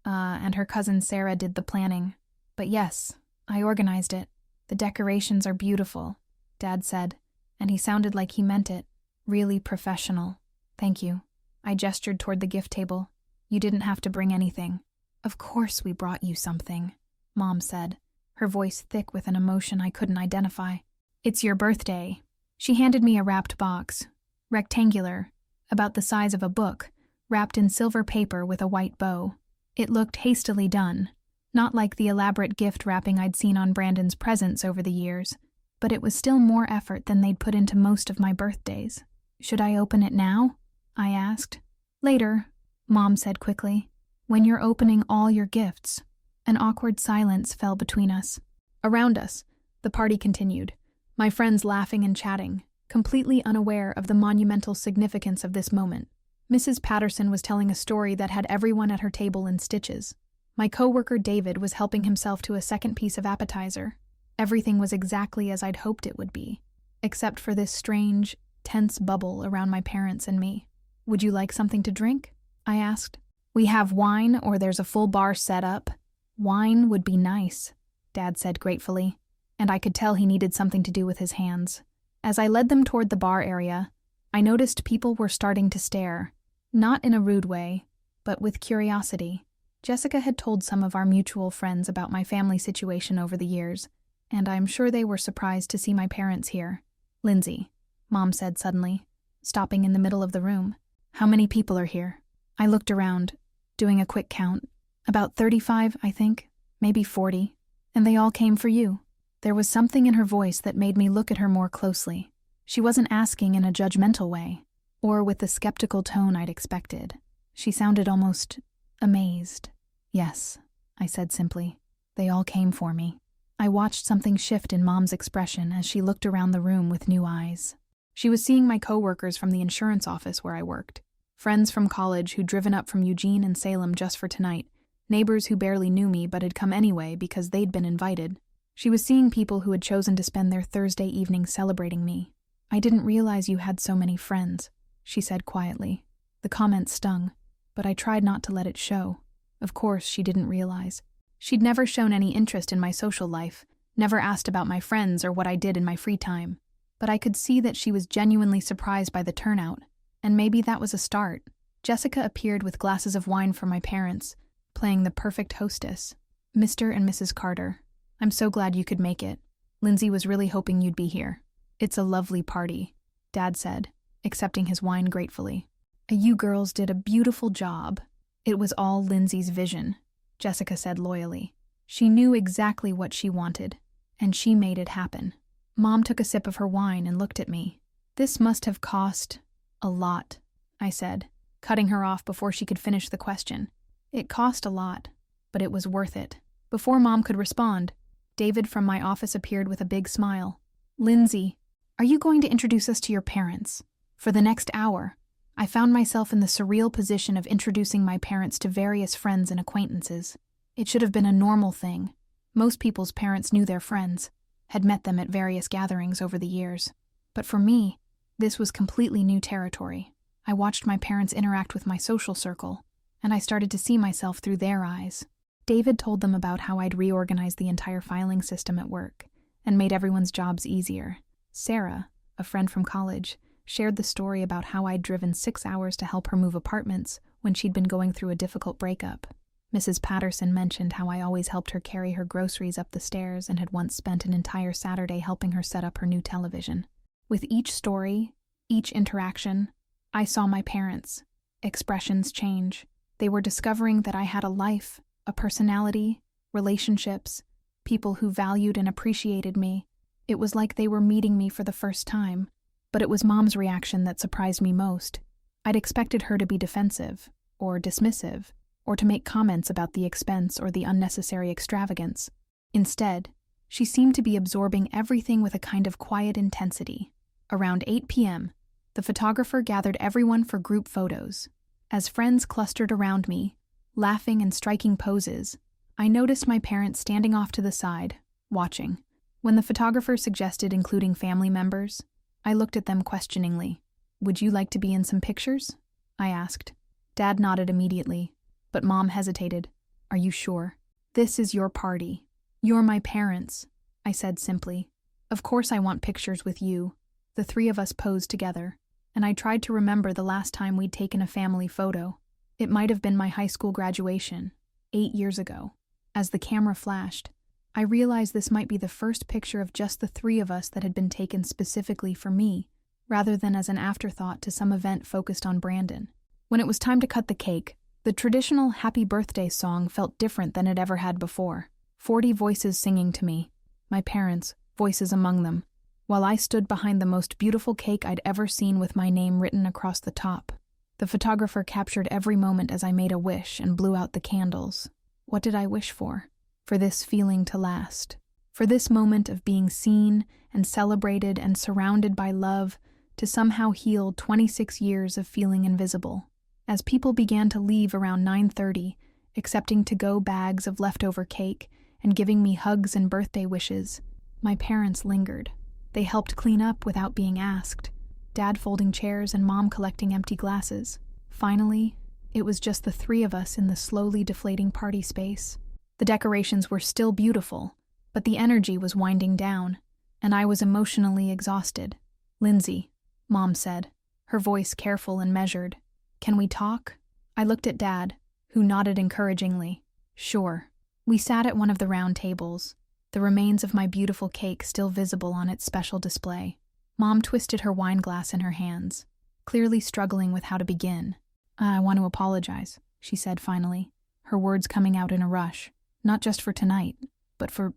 And her cousin Sarah did the planning. But yes, I organized it. The decorations are beautiful," Dad said, and he sounded like he meant it. "Really professional. Thank you." I gestured toward the gift table. "You didn't have to bring anything." "Of course we brought you something," Mom said, her voice thick with an emotion I couldn't identify. "It's your birthday." She handed me a wrapped box, rectangular, about the size of a book, wrapped in silver paper with a white bow. It looked hastily done, not like the elaborate gift wrapping I'd seen on Brandon's presents over the years, but it was still more effort than they'd put into most of my birthdays. "Should I open it now?" I asked. "Later," Mom said quickly, "when you're opening all your gifts." An awkward silence fell between us. Around us, the party continued, my friends laughing and chatting, completely unaware of the monumental significance of this moment. Mrs. Patterson was telling a story that had everyone at her table in stitches. My coworker David was helping himself to a second piece of appetizer. Everything was exactly as I'd hoped it would be, except for this strange, tense bubble around my parents and me. "Would you like something to drink?" I asked. "We have wine, or there's a full bar set up." "Wine would be nice," Dad said gratefully, and I could tell he needed something to do with his hands. As I led them toward the bar area, I noticed people were starting to stare, not in a rude way, but with curiosity. Jessica had told some of our mutual friends about my family situation over the years, and I'm sure they were surprised to see my parents here. "Lindsay," Mom said suddenly, stopping in the middle of the room. "How many people are here?" I looked around, doing a quick count. About 35, I think, maybe 40, and they all came for you. There was something in her voice that made me look at her more closely. She wasn't asking in a judgmental way, or with the skeptical tone I'd expected. She sounded almost amazed. "Yes," I said simply. "They all came for me." I watched something shift in Mom's expression as she looked around the room with new eyes. She was seeing my coworkers from the insurance office where I worked, friends from college who'd driven up from Eugene and Salem just for tonight, neighbors who barely knew me but had come anyway because they'd been invited. She was seeing people who had chosen to spend their Thursday evening celebrating me. "I didn't realize you had so many friends," she said quietly. The comment stung, but I tried not to let it show. Of course, she didn't realize. She'd never shown any interest in my social life, never asked about my friends or what I did in my free time. But I could see that she was genuinely surprised by the turnout, and maybe that was a start. Jessica appeared with glasses of wine for my parents, playing the perfect hostess. "Mr. and Mrs. Carter, I'm so glad you could make it. Lindsay was really hoping you'd be here. It's a lovely party," Dad said, accepting his wine gratefully. "You girls did a beautiful job." "It was all Lindsay's vision," Jessica said loyally. "She knew exactly what she wanted, and she made it happen." Mom took a sip of her wine and looked at me. "This must have cost a lot," I said, cutting her off before she could finish the question. "It cost a lot, but it was worth it." Before Mom could respond, David from my office appeared with a big smile. "Lindsay, are you going to introduce us to your parents?" For the next hour, I found myself in the surreal position of introducing my parents to various friends and acquaintances. It should have been a normal thing. Most people's parents knew their friends, had met them at various gatherings over the years. But for me, this was completely new territory. I watched my parents interact with my social circle, and I started to see myself through their eyes. David told them about how I'd reorganized the entire filing system at work and made everyone's jobs easier. Sarah, a friend from college, shared the story about how I'd driven 6 hours to help her move apartments when she'd been going through a difficult breakup. Mrs. Patterson mentioned how I always helped her carry her groceries up the stairs and had once spent an entire Saturday helping her set up her new television. With each story, each interaction, I saw my parents. Expressions change. They were discovering that I had a life, a personality, relationships, people who valued and appreciated me. It was like they were meeting me for the first time. But it was Mom's reaction that surprised me most. I'd expected her to be defensive, or dismissive, or to make comments about the expense or the unnecessary extravagance. Instead, she seemed to be absorbing everything with a kind of quiet intensity. Around 8 p.m., the photographer gathered everyone for group photos. As friends clustered around me, laughing and striking poses, I noticed my parents standing off to the side, watching. When the photographer suggested including family members, I looked at them questioningly. "Would you like to be in some pictures?" I asked. Dad nodded immediately, but Mom hesitated. "Are you sure? This is your party. You're my parents," I said simply. "Of course I want pictures with you." The three of us posed together, and I tried to remember the last time we'd taken a family photo. It might have been my high school graduation, 8 years ago. As the camera flashed, I realized this might be the first picture of just the three of us that had been taken specifically for me, rather than as an afterthought to some event focused on Brandon. When it was time to cut the cake, the traditional happy birthday song felt different than it ever had before. 40 voices singing to me, my parents, voices among them, while I stood behind the most beautiful cake I'd ever seen with my name written across the top. The photographer captured every moment as I made a wish and blew out the candles. What did I wish for? For this feeling to last. For this moment of being seen and celebrated and surrounded by love to somehow heal 26 years of feeling invisible. As people began to leave around 9:30, accepting to-go bags of leftover cake and giving me hugs and birthday wishes. My parents lingered. They helped clean up without being asked, Dad folding chairs and Mom collecting empty glasses. Finally, it was just the three of us in the slowly deflating party space. The decorations were still beautiful, but the energy was winding down, and I was emotionally exhausted. "Lindsay," Mom said, her voice careful and measured, "can we talk?" I looked at Dad, who nodded encouragingly. "Sure." We sat at one of the round tables, the remains of my beautiful cake still visible on its special display. Mom twisted her wine glass in her hands, clearly struggling with how to begin. "I want to apologize," she said finally, her words coming out in a rush. "Not just for tonight, but for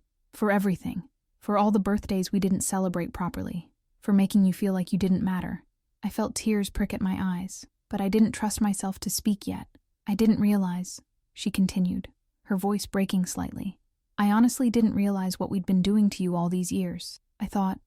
everything. For all the birthdays we didn't celebrate properly. For making you feel like you didn't matter." I felt tears prick at my eyes, but I didn't trust myself to speak yet. "I didn't realize," she continued, her voice breaking slightly. "I honestly didn't realize what we'd been doing to you all these years. I thought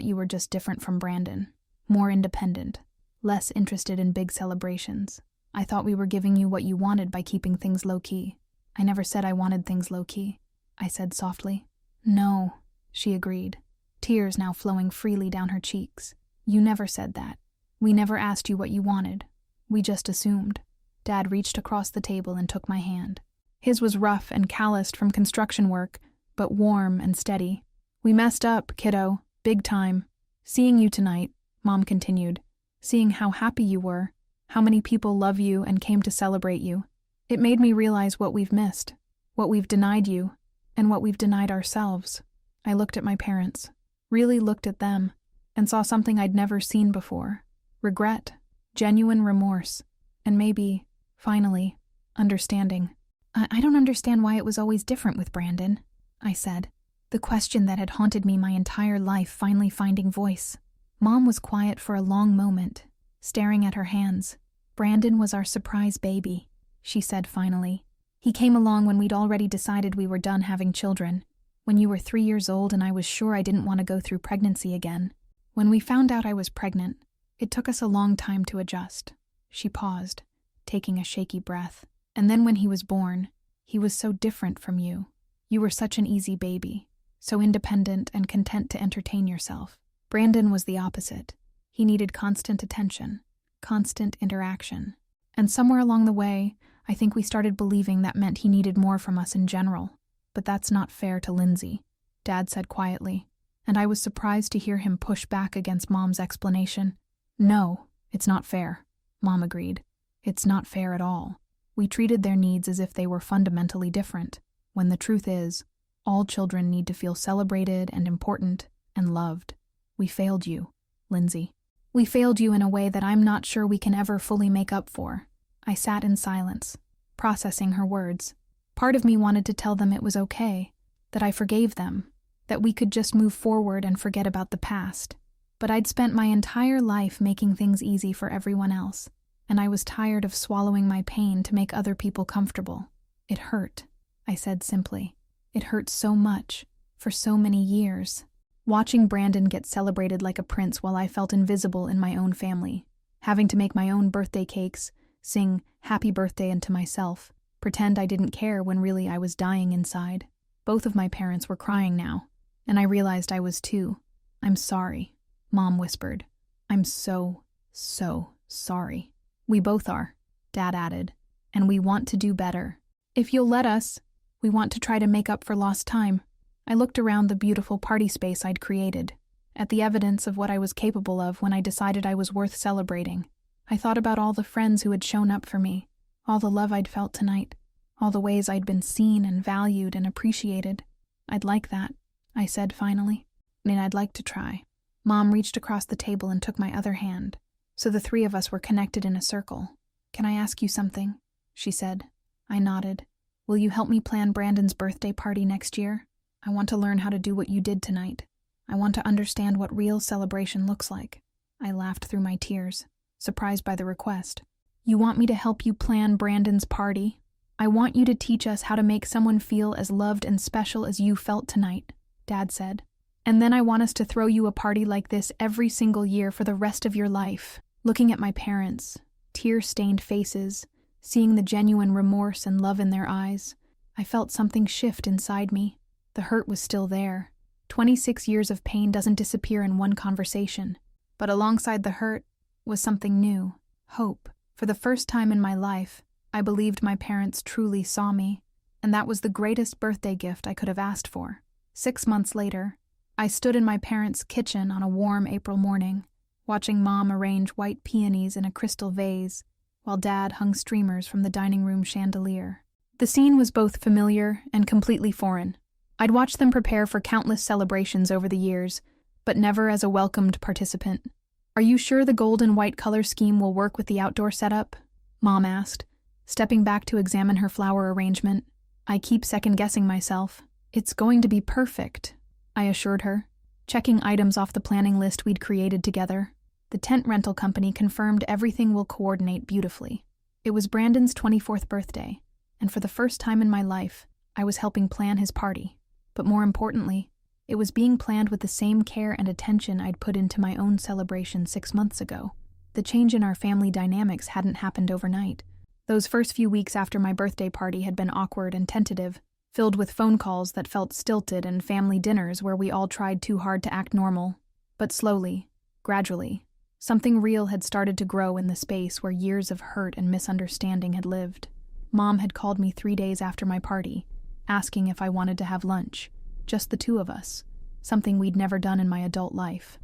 you were just different from Brandon, more independent, less interested in big celebrations. I thought we were giving you what you wanted by keeping things low-key." "I never said I wanted things low-key," I said softly. "No," she agreed, tears now flowing freely down her cheeks. "You never said that. We never asked you what you wanted. We just assumed." Dad reached across the table and took my hand. His was rough and calloused from construction work, but warm and steady. "We messed up, kiddo, big time. Seeing you tonight," Mom continued, "seeing how happy you were, how many people love you and came to celebrate you, it made me realize what we've missed, what we've denied you, and what we've denied ourselves." I looked at my parents, really looked at them, and saw something I'd never seen before. Regret, genuine remorse, and maybe, finally, understanding. I don't understand why it was always different with Brandon," I said, the question that had haunted me my entire life finally finding voice. Mom was quiet for a long moment, staring at her hands. "Brandon was our surprise baby," she said finally. "He came along when we'd already decided we were done having children, when you were 3 years old and I was sure I didn't want to go through pregnancy again. When we found out I was pregnant, it took us a long time to adjust." She paused, taking a shaky breath. "And then when he was born, he was so different from you. You were such an easy baby, so independent and content to entertain yourself. Brandon was the opposite. He needed constant attention, constant interaction. And somewhere along the way, I think we started believing that meant he needed more from us in general. But that's not fair to Lindsay," Dad said quietly, and I was surprised to hear him push back against Mom's explanation. "No, it's not fair," Mom agreed. "It's not fair at all. We treated their needs as if they were fundamentally different, when the truth is, all children need to feel celebrated and important and loved. We failed you, Lindsay. We failed you in a way that I'm not sure we can ever fully make up for." I sat in silence, processing her words. Part of me wanted to tell them it was okay, that I forgave them, that we could just move forward and forget about the past. But I'd spent my entire life making things easy for everyone else, and I was tired of swallowing my pain to make other people comfortable. "It hurt," I said simply. "It hurt so much, for so many years. Watching Brandon get celebrated like a prince while I felt invisible in my own family, having to make my own birthday cakes, sing happy birthday into myself, pretend I didn't care when really I was dying inside." Both of my parents were crying now, and I realized I was too. "I'm sorry," Mom whispered. "I'm so sorry." "We both are," Dad added, "and we want to do better. If you'll let us, we want to try to make up for lost time." I looked around the beautiful party space I'd created, at the evidence of what I was capable of when I decided I was worth celebrating. I thought about all the friends who had shown up for me, all the love I'd felt tonight, all the ways I'd been seen and valued and appreciated. "I'd like that," I said finally, "and I'd like to try." Mom reached across the table and took my other hand, so the three of us were connected in a circle. "Can I ask you something?" she said. I nodded. "Will you help me plan Brandon's birthday party next year? I want to learn how to do what you did tonight. I want to understand what real celebration looks like." I laughed through my tears, surprised by the request. "You want me to help you plan Brandon's party? I want you to teach us how to make someone feel as loved and special as you felt tonight," Dad said. "And then I want us to throw you a party like this every single year for the rest of your life." Looking at my parents, tear-stained faces, Seeing the genuine remorse and love in their eyes, I felt something shift inside me. The hurt was still there. 26 years of pain doesn't disappear in one conversation. But alongside the hurt was something new, hope. For the first time in my life, I believed my parents truly saw me, and that was the greatest birthday gift I could have asked for. 6 months later, I stood in my parents' kitchen on a warm April morning, watching Mom arrange white peonies in a crystal vase, while Dad hung streamers from the dining room chandelier. The scene was both familiar and completely foreign. I'd watched them prepare for countless celebrations over the years, but never as a welcomed participant. "Are you sure the gold and white color scheme will work with the outdoor setup?" Mom asked, stepping back to examine her flower arrangement. "I keep second-guessing myself." "It's going to be perfect," I assured her, checking items off the planning list we'd created together. The tent rental company confirmed everything will coordinate beautifully. It was Brandon's 24th birthday, and for the first time in my life, I was helping plan his party. But more importantly, it was being planned with the same care and attention I'd put into my own celebration 6 months ago. The change in our family dynamics hadn't happened overnight. Those first few weeks after my birthday party had been awkward and tentative, filled with phone calls that felt stilted and family dinners where we all tried too hard to act normal. But slowly, gradually, something real had started to grow in the space where years of hurt and misunderstanding had lived. Mom had called me 3 days after my party, asking if I wanted to have lunch, just the two of us, something we'd never done in my adult life.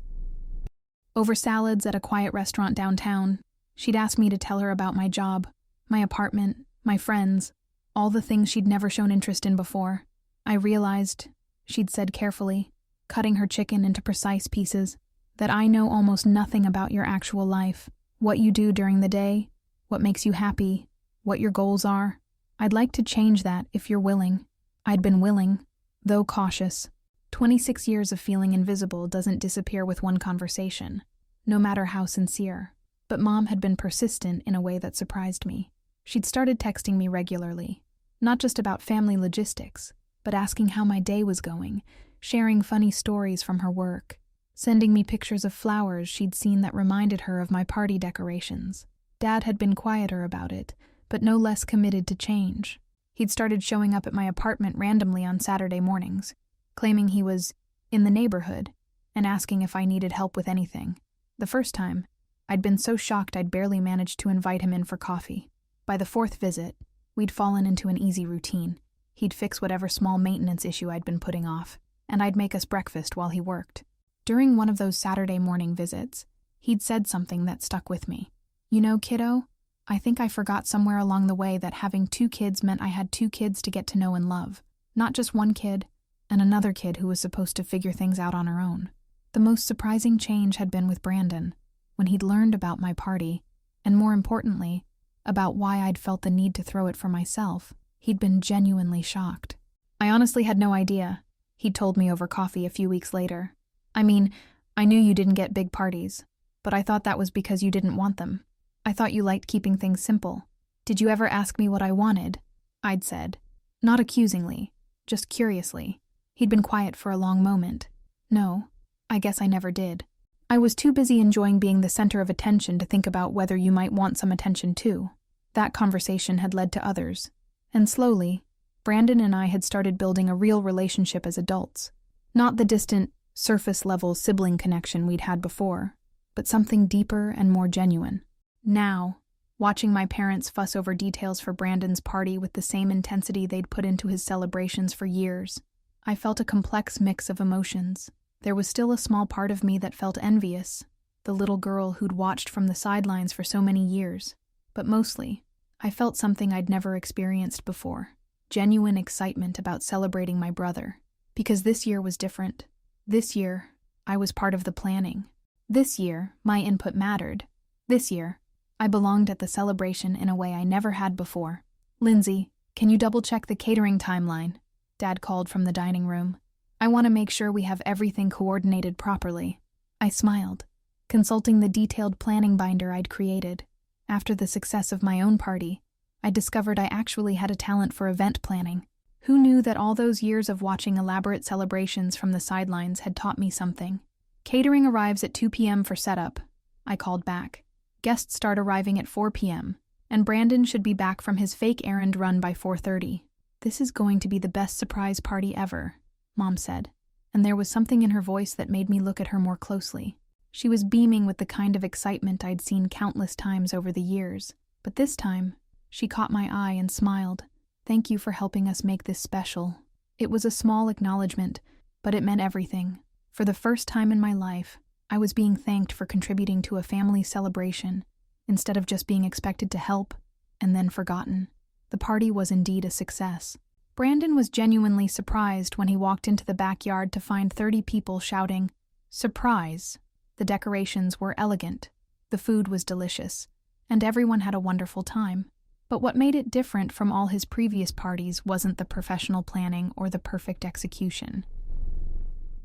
Over salads at a quiet restaurant downtown, she'd asked me to tell her about my job, my apartment, my friends, all the things she'd never shown interest in before. I realized, she'd said carefully, cutting her chicken into precise pieces, that I know almost nothing about your actual life, what you do during the day, what makes you happy, what your goals are. I'd like to change that if you're willing. I'd been willing, though cautious. 26 years of feeling invisible doesn't disappear with one conversation, no matter how sincere. But Mom had been persistent in a way that surprised me. She'd started texting me regularly, not just about family logistics, but asking how my day was going, sharing funny stories from her work, sending me pictures of flowers she'd seen that reminded her of my party decorations. Dad had been quieter about it, but no less committed to change. He'd started showing up at my apartment randomly on Saturday mornings, claiming he was in the neighborhood and asking if I needed help with anything. The first time, I'd been so shocked I'd barely managed to invite him in for coffee. By the 4th visit, we'd fallen into an easy routine. He'd fix whatever small maintenance issue I'd been putting off, and I'd make us breakfast while he worked. During one of those Saturday morning visits, he'd said something that stuck with me. "You know, kiddo, I think I forgot somewhere along the way that having 2 kids meant I had 2 kids to get to know and love. Not just one kid, and another kid who was supposed to figure things out on her own." The most surprising change had been with Brandon, when he'd learned about my party, and more importantly, about why I'd felt the need to throw it for myself. He'd been genuinely shocked. "I honestly had no idea," he'd told me over coffee a few weeks later. "I mean, I knew you didn't get big parties, but I thought that was because you didn't want them. I thought you liked keeping things simple. Did you ever ask me what I wanted?" I'd said, not accusingly, just curiously. He'd been quiet for a long moment. "No, I guess I never did. I was too busy enjoying being the center of attention to think about whether you might want some attention too." That conversation had led to others, and slowly, Brandon and I had started building a real relationship as adults. Not the distant, surface-level sibling connection we'd had before, but something deeper and more genuine. Now, watching my parents fuss over details for Brandon's party with the same intensity they'd put into his celebrations for years, I felt a complex mix of emotions. There was still a small part of me that felt envious, the little girl who'd watched from the sidelines for so many years. But mostly, I felt something I'd never experienced before, genuine excitement about celebrating my brother. Because this year was different. This year, I was part of the planning. This year, my input mattered. This year, I belonged at the celebration in a way I never had before. "Lindsay, can you double-check the catering timeline?" Dad called from the dining room. "I want to make sure we have everything coordinated properly." I smiled, consulting the detailed planning binder I'd created. After the success of my own party, I discovered I actually had a talent for event planning. Who knew that all those years of watching elaborate celebrations from the sidelines had taught me something? "Catering arrives at 2 p.m. for setup," I called back. "Guests start arriving at 4 p.m. and Brandon should be back from his fake errand run by 4:30. "This is going to be the best surprise party ever," Mom said, and there was something in her voice that made me look at her more closely. She was beaming with the kind of excitement I'd seen countless times over the years, but this time, she caught my eye and smiled. "Thank you for helping us make this special." It was a small acknowledgement, but it meant everything. For the first time in my life, I was being thanked for contributing to a family celebration, instead of just being expected to help and then forgotten. The party was indeed a success. Brandon was genuinely surprised when he walked into the backyard to find 30 people shouting, "Surprise!" The decorations were elegant, the food was delicious, and everyone had a wonderful time. But what made it different from all his previous parties wasn't the professional planning or the perfect execution.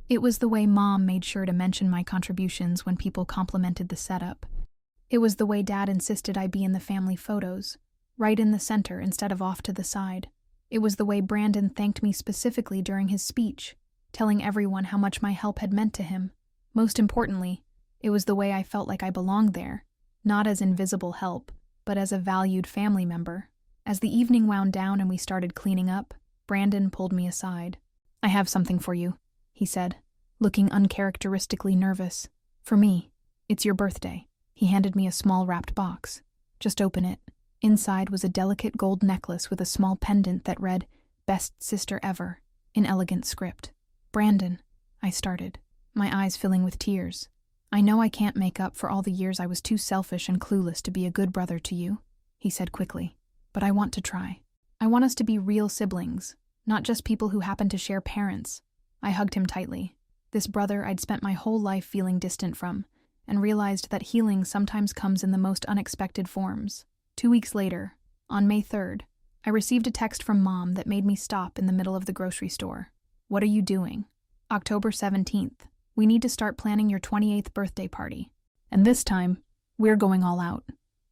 It was the way Mom made sure to mention my contributions when people complimented the setup. It was the way Dad insisted I be in the family photos, right in the center instead of off to the side. It was the way Brandon thanked me specifically during his speech, telling everyone how much my help had meant to him. Most importantly, it was the way I felt like I belonged there, not as invisible help, but as a valued family member. As the evening wound down and we started cleaning up, Brandon pulled me aside. "I have something for you," he said, looking uncharacteristically nervous. "For me. It's your birthday." He handed me a small wrapped box. "Just open it." Inside was a delicate gold necklace with a small pendant that read, "Best Sister Ever," in elegant script. "Brandon," I started, my eyes filling with tears. "I know I can't make up for all the years I was too selfish and clueless to be a good brother to you," he said quickly. "But I want to try. I want us to be real siblings, not just people who happen to share parents." I hugged him tightly. This brother I'd spent my whole life feeling distant from, and realized that healing sometimes comes in the most unexpected forms. 2 weeks later, on May 3rd, I received a text from Mom that made me stop in the middle of the grocery store. "What are you doing?" "October 17th. We need to start planning your 28th birthday party. And this time, we're going all out."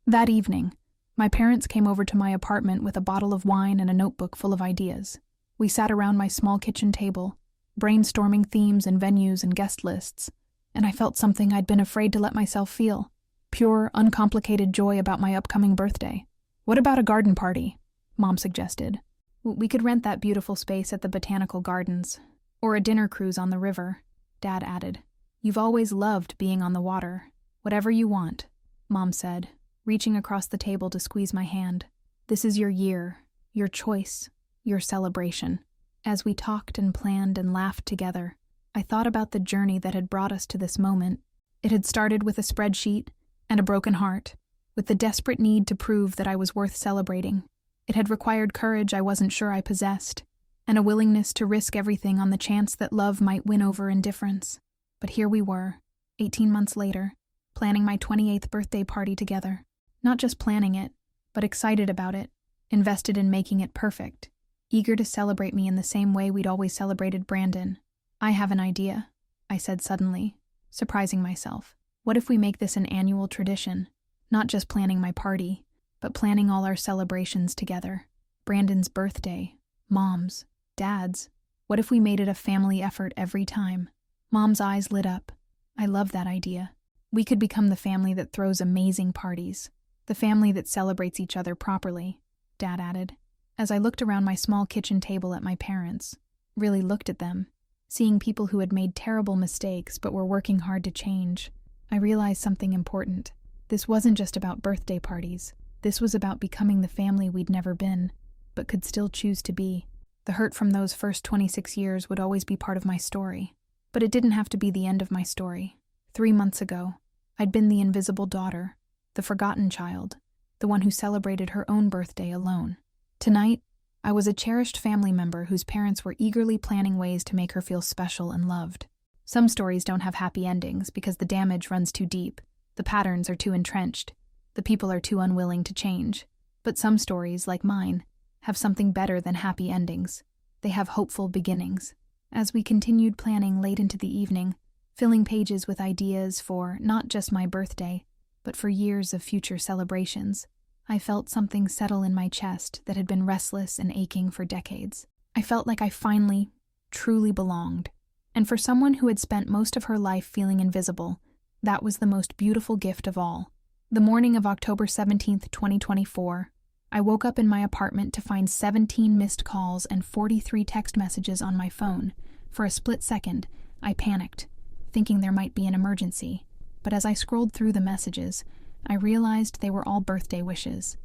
That evening, my parents came over to my apartment with a bottle of wine and a notebook full of ideas. We sat around my small kitchen table, brainstorming themes and venues and guest lists, and I felt something I'd been afraid to let myself feel. Pure, uncomplicated joy about my upcoming birthday. "What about a garden party?" Mom suggested. "We could rent that beautiful space at the Botanical Gardens, or a dinner cruise on the river," Dad added. "You've always loved being on the water. Whatever you want," Mom said, reaching across the table to squeeze my hand. "This is your year, your choice, your celebration." As we talked and planned and laughed together, I thought about the journey that had brought us to this moment. It had started with a spreadsheet and a broken heart, with the desperate need to prove that I was worth celebrating. It had required courage I wasn't sure I possessed, and a willingness to risk everything on the chance that love might win over indifference. But here we were, 18 months later, planning my 28th birthday party together. Not just planning it, but excited about it, invested in making it perfect, eager to celebrate me in the same way we'd always celebrated Brandon. "I have an idea," I said suddenly, surprising myself. "What if we make this an annual tradition? Not just planning my party, but planning all our celebrations together. Brandon's birthday, Mom's, Dad's. What if we made it a family effort every time?" Mom's eyes lit up. "I love that idea. We could become the family that throws amazing parties, the family that celebrates each other properly," Dad added. As I looked around my small kitchen table at my parents, really looked at them, seeing people who had made terrible mistakes but were working hard to change, I realized something important. This wasn't just about birthday parties. This was about becoming the family we'd never been, but could still choose to be. The hurt from those first 26 years would always be part of my story. But it didn't have to be the end of my story. 3 months ago, I'd been the invisible daughter, the forgotten child, the one who celebrated her own birthday alone. Tonight, I was a cherished family member whose parents were eagerly planning ways to make her feel special and loved. Some stories don't have happy endings because the damage runs too deep, the patterns are too entrenched, the people are too unwilling to change. But some stories, like mine, have something better than happy endings. They have hopeful beginnings. As we continued planning late into the evening, filling pages with ideas for not just my birthday, but for years of future celebrations, I felt something settle in my chest that had been restless and aching for decades. I felt like I finally, truly belonged. And for someone who had spent most of her life feeling invisible, that was the most beautiful gift of all. The morning of October 17th, 2024, I woke up in my apartment to find 17 missed calls and 43 text messages on my phone. For a split second, I panicked, thinking there might be an emergency. But as I scrolled through the messages, I realized they were all birthday wishes.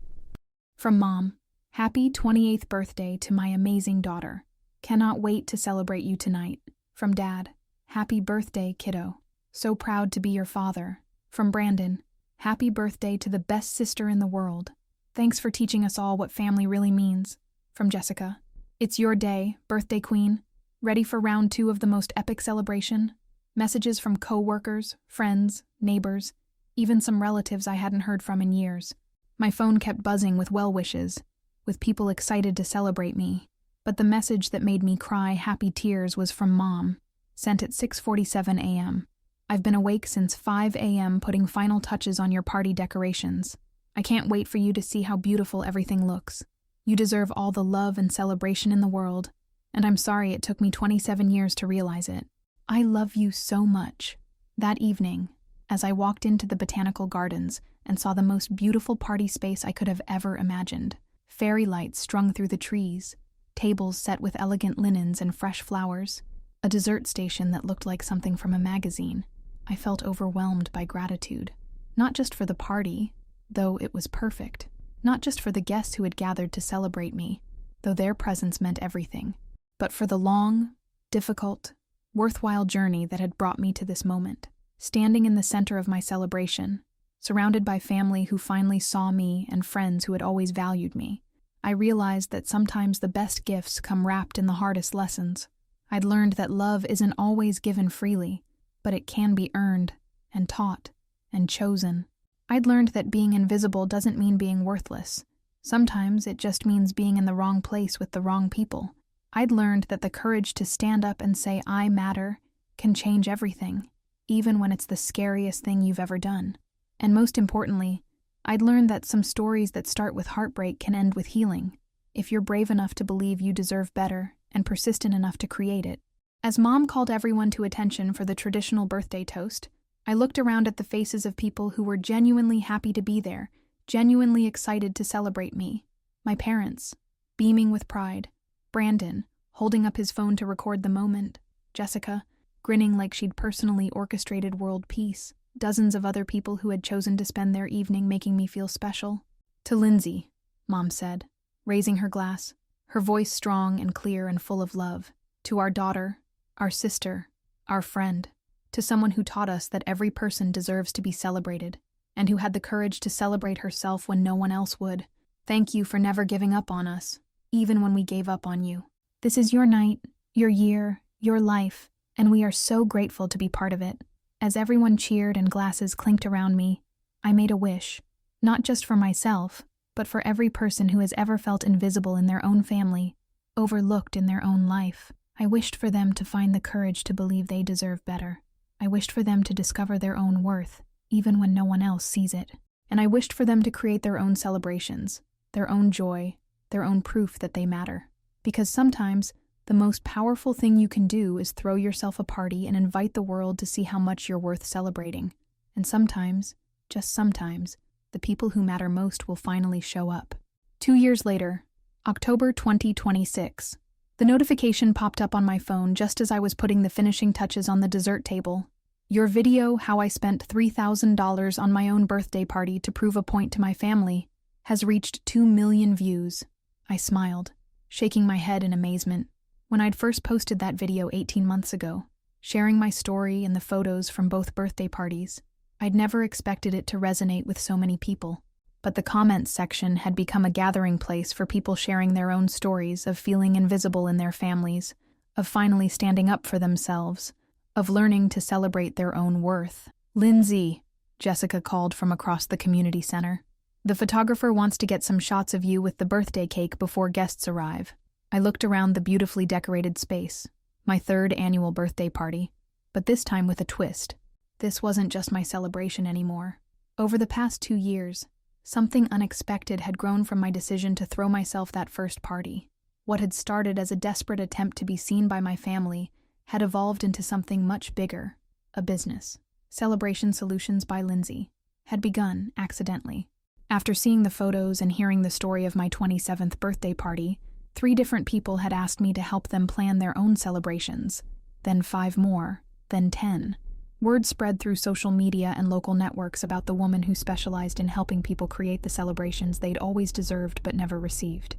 From Mom, happy 28th birthday to my amazing daughter. Cannot wait to celebrate you tonight. From Dad, happy birthday, kiddo. So proud to be your father. From Brandon, happy birthday to the best sister in the world. Thanks for teaching us all what family really means. From Jessica, it's your day, birthday queen. Ready for round 2 of the most epic celebration? Messages from co-workers, friends, neighbors, even some relatives I hadn't heard from in years. My phone kept buzzing with well wishes, with people excited to celebrate me. But the message that made me cry happy tears was from Mom, sent at 6:47 a.m. I've been awake since 5 a.m. putting final touches on your party decorations. I can't wait for you to see how beautiful everything looks. You deserve all the love and celebration in the world, and I'm sorry it took me 27 years to realize it. I love you so much. That evening, as I walked into the botanical gardens and saw the most beautiful party space I could have ever imagined, fairy lights strung through the trees, tables set with elegant linens and fresh flowers, a dessert station that looked like something from a magazine, I felt overwhelmed by gratitude. Not just for the party, though it was perfect. Not just for the guests who had gathered to celebrate me, though their presence meant everything, but for the long, difficult, worthwhile journey that had brought me to this moment. Standing in the center of my celebration, surrounded by family who finally saw me and friends who had always valued me, I realized that sometimes the best gifts come wrapped in the hardest lessons. I'd learned that love isn't always given freely, but it can be earned and taught and chosen. I'd learned that being invisible doesn't mean being worthless. Sometimes it just means being in the wrong place with the wrong people. I'd learned that the courage to stand up and say I matter can change everything, even when it's the scariest thing you've ever done. And most importantly, I'd learned that some stories that start with heartbreak can end with healing, if you're brave enough to believe you deserve better and persistent enough to create it. As Mom called everyone to attention for the traditional birthday toast, I looked around at the faces of people who were genuinely happy to be there, genuinely excited to celebrate me. My parents, beaming with pride. Brandon, holding up his phone to record the moment. Jessica, grinning like she'd personally orchestrated world peace. Dozens of other people who had chosen to spend their evening making me feel special. To Lindsay, Mom said, raising her glass, her voice strong and clear and full of love. To our daughter, our sister, our friend. To someone who taught us that every person deserves to be celebrated, and who had the courage to celebrate herself when no one else would. Thank you for never giving up on us, even when we gave up on you. This is your night, your year, your life, and we are so grateful to be part of it. As everyone cheered and glasses clinked around me, I made a wish, not just for myself, but for every person who has ever felt invisible in their own family, overlooked in their own life. I wished for them to find the courage to believe they deserve better. I wished for them to discover their own worth, even when no one else sees it. And I wished for them to create their own celebrations, their own joy, their own proof that they matter. Because sometimes, the most powerful thing you can do is throw yourself a party and invite the world to see how much you're worth celebrating. And sometimes, just sometimes, the people who matter most will finally show up. 2 years later, October 2026. The notification popped up on my phone just as I was putting the finishing touches on the dessert table. Your video, how I spent $3,000 on my own birthday party to prove a point to my family, has reached 2 million views. I smiled, shaking my head in amazement. When I'd first posted that video 18 months ago, sharing my story and the photos from both birthday parties, I'd never expected it to resonate with so many people. But the comments section had become a gathering place for people sharing their own stories of feeling invisible in their families, of finally standing up for themselves, of learning to celebrate their own worth. Lindsay, Jessica called from across the community center. The photographer wants to get some shots of you with the birthday cake before guests arrive. I looked around the beautifully decorated space, my 3rd annual birthday party, but this time with a twist. This wasn't just my celebration anymore. Over the past 2 years, something unexpected had grown from my decision to throw myself that first party. What had started as a desperate attempt to be seen by my family had evolved into something much bigger, a business. Celebration Solutions by Lindsay. had begun accidentally. After seeing the photos and hearing the story of my 27th birthday party, 3 different people had asked me to help them plan their own celebrations, then 5 more, then 10. Word spread through social media and local networks about the woman who specialized in helping people create the celebrations they'd always deserved but never received.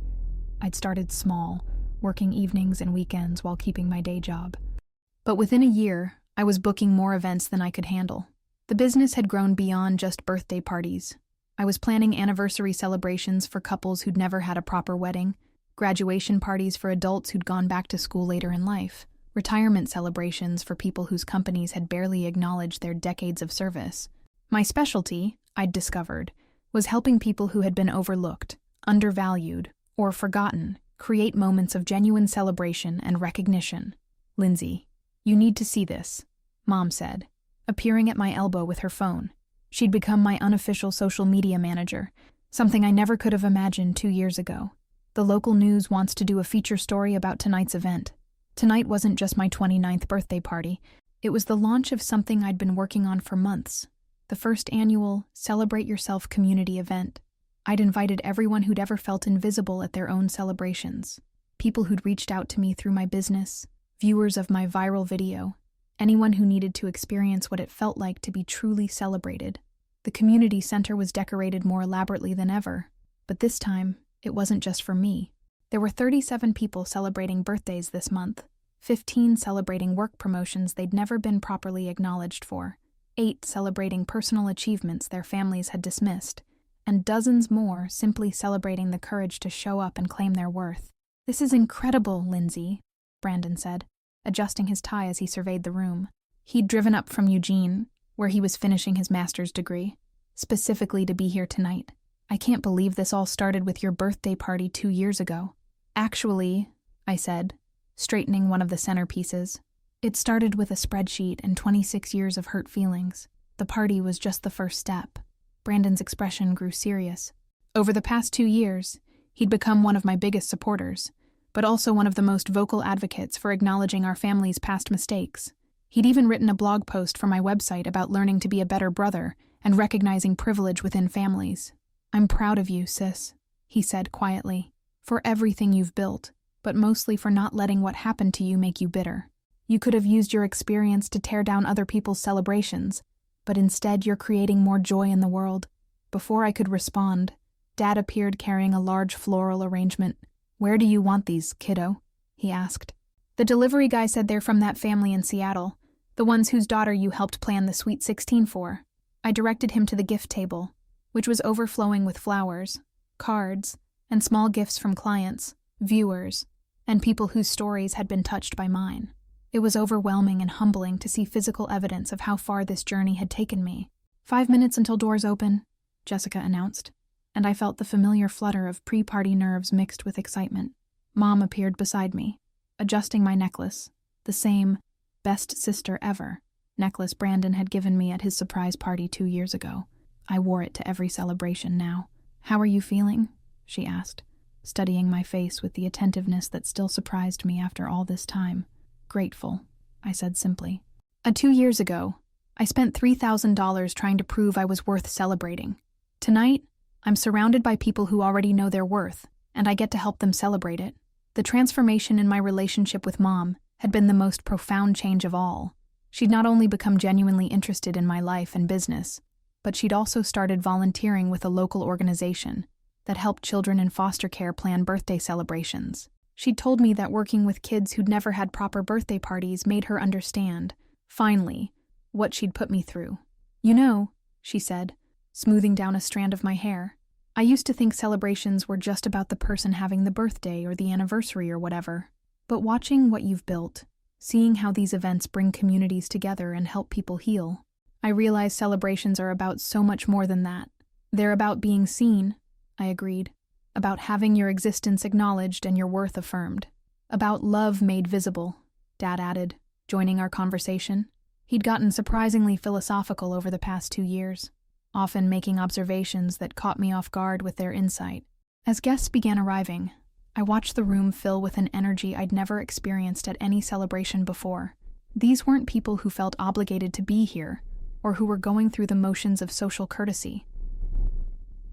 I'd started small, working evenings and weekends while keeping my day job. But within a year, I was booking more events than I could handle. The business had grown beyond just birthday parties. I was planning anniversary celebrations for couples who'd never had a proper wedding, graduation parties for adults who'd gone back to school later in life, retirement celebrations for people whose companies had barely acknowledged their decades of service. My specialty, I'd discovered, was helping people who had been overlooked, undervalued, or forgotten create moments of genuine celebration and recognition. "Lindsay, you need to see this," Mom said, appearing at my elbow with her phone. She'd become my unofficial social media manager, something I never could have imagined 2 years ago. "The local news wants to do a feature story about tonight's event." Tonight wasn't just my 29th birthday party. It was the launch of something I'd been working on for months, the first annual Celebrate Yourself community event. I'd invited everyone who'd ever felt invisible at their own celebrations, people who'd reached out to me through my business, viewers of my viral video, anyone who needed to experience what it felt like to be truly celebrated. The community center was decorated more elaborately than ever, but this time, it wasn't just for me. There were 37 people celebrating birthdays this month, 15 celebrating work promotions they'd never been properly acknowledged for, 8 celebrating personal achievements their families had dismissed, and dozens more simply celebrating the courage to show up and claim their worth. "This is incredible, Lindsay," Brandon said, adjusting his tie as he surveyed the room. He'd driven up from Eugene, where he was finishing his master's degree, specifically to be here tonight. "I can't believe this all started with your birthday party 2 years ago." "Actually," I said, straightening one of the centerpieces, "it started with a spreadsheet and 26 years of hurt feelings. The party was just the first step." Brandon's expression grew serious. Over the past 2 years, he'd become one of my biggest supporters, but also one of the most vocal advocates for acknowledging our family's past mistakes. He'd even written a blog post for my website about learning to be a better brother and recognizing privilege within families. "I'm proud of you, sis," he said quietly, "for everything you've built, but mostly for not letting what happened to you make you bitter. You could have used your experience to tear down other people's celebrations, but instead you're creating more joy in the world." Before I could respond, Dad appeared carrying a large floral arrangement. "Where do you want these, kiddo?" he asked. "The delivery guy said they're from that family in Seattle, the ones whose daughter you helped plan the Sweet 16 for." I directed him to the gift table, which was overflowing with flowers, cards, and small gifts from clients, viewers, and people whose stories had been touched by mine. It was overwhelming and humbling to see physical evidence of how far this journey had taken me. 5 minutes until doors open," Jessica announced, and I felt the familiar flutter of pre-party nerves mixed with excitement. Mom appeared beside me, adjusting my necklace, the same best sister ever necklace Brandon had given me at his surprise party 2 years ago. I wore it to every celebration now. "How are you feeling?" she asked, studying my face with the attentiveness that still surprised me after all this time. "Grateful," I said simply. 2 years ago, I spent $3,000 trying to prove I was worth celebrating. Tonight, I'm surrounded by people who already know their worth, and I get to help them celebrate it. The transformation in my relationship with Mom had been the most profound change of all. She'd not only become genuinely interested in my life and business, but she'd also started volunteering with a local organization that helped children in foster care plan birthday celebrations. She'd told me that working with kids who'd never had proper birthday parties made her understand, finally, what she'd put me through. "You know," she said, smoothing down a strand of my hair, "I used to think celebrations were just about the person having the birthday or the anniversary or whatever. But watching what you've built, seeing how these events bring communities together and help people heal, I realize celebrations are about so much more than that. They're about being seen," I agreed. "About having your existence acknowledged and your worth affirmed. About love made visible," Dad added, joining our conversation. He'd gotten surprisingly philosophical over the past 2 years, often making observations that caught me off guard with their insight. As guests began arriving, I watched the room fill with an energy I'd never experienced at any celebration before. These weren't people who felt obligated to be here, or who were going through the motions of social courtesy.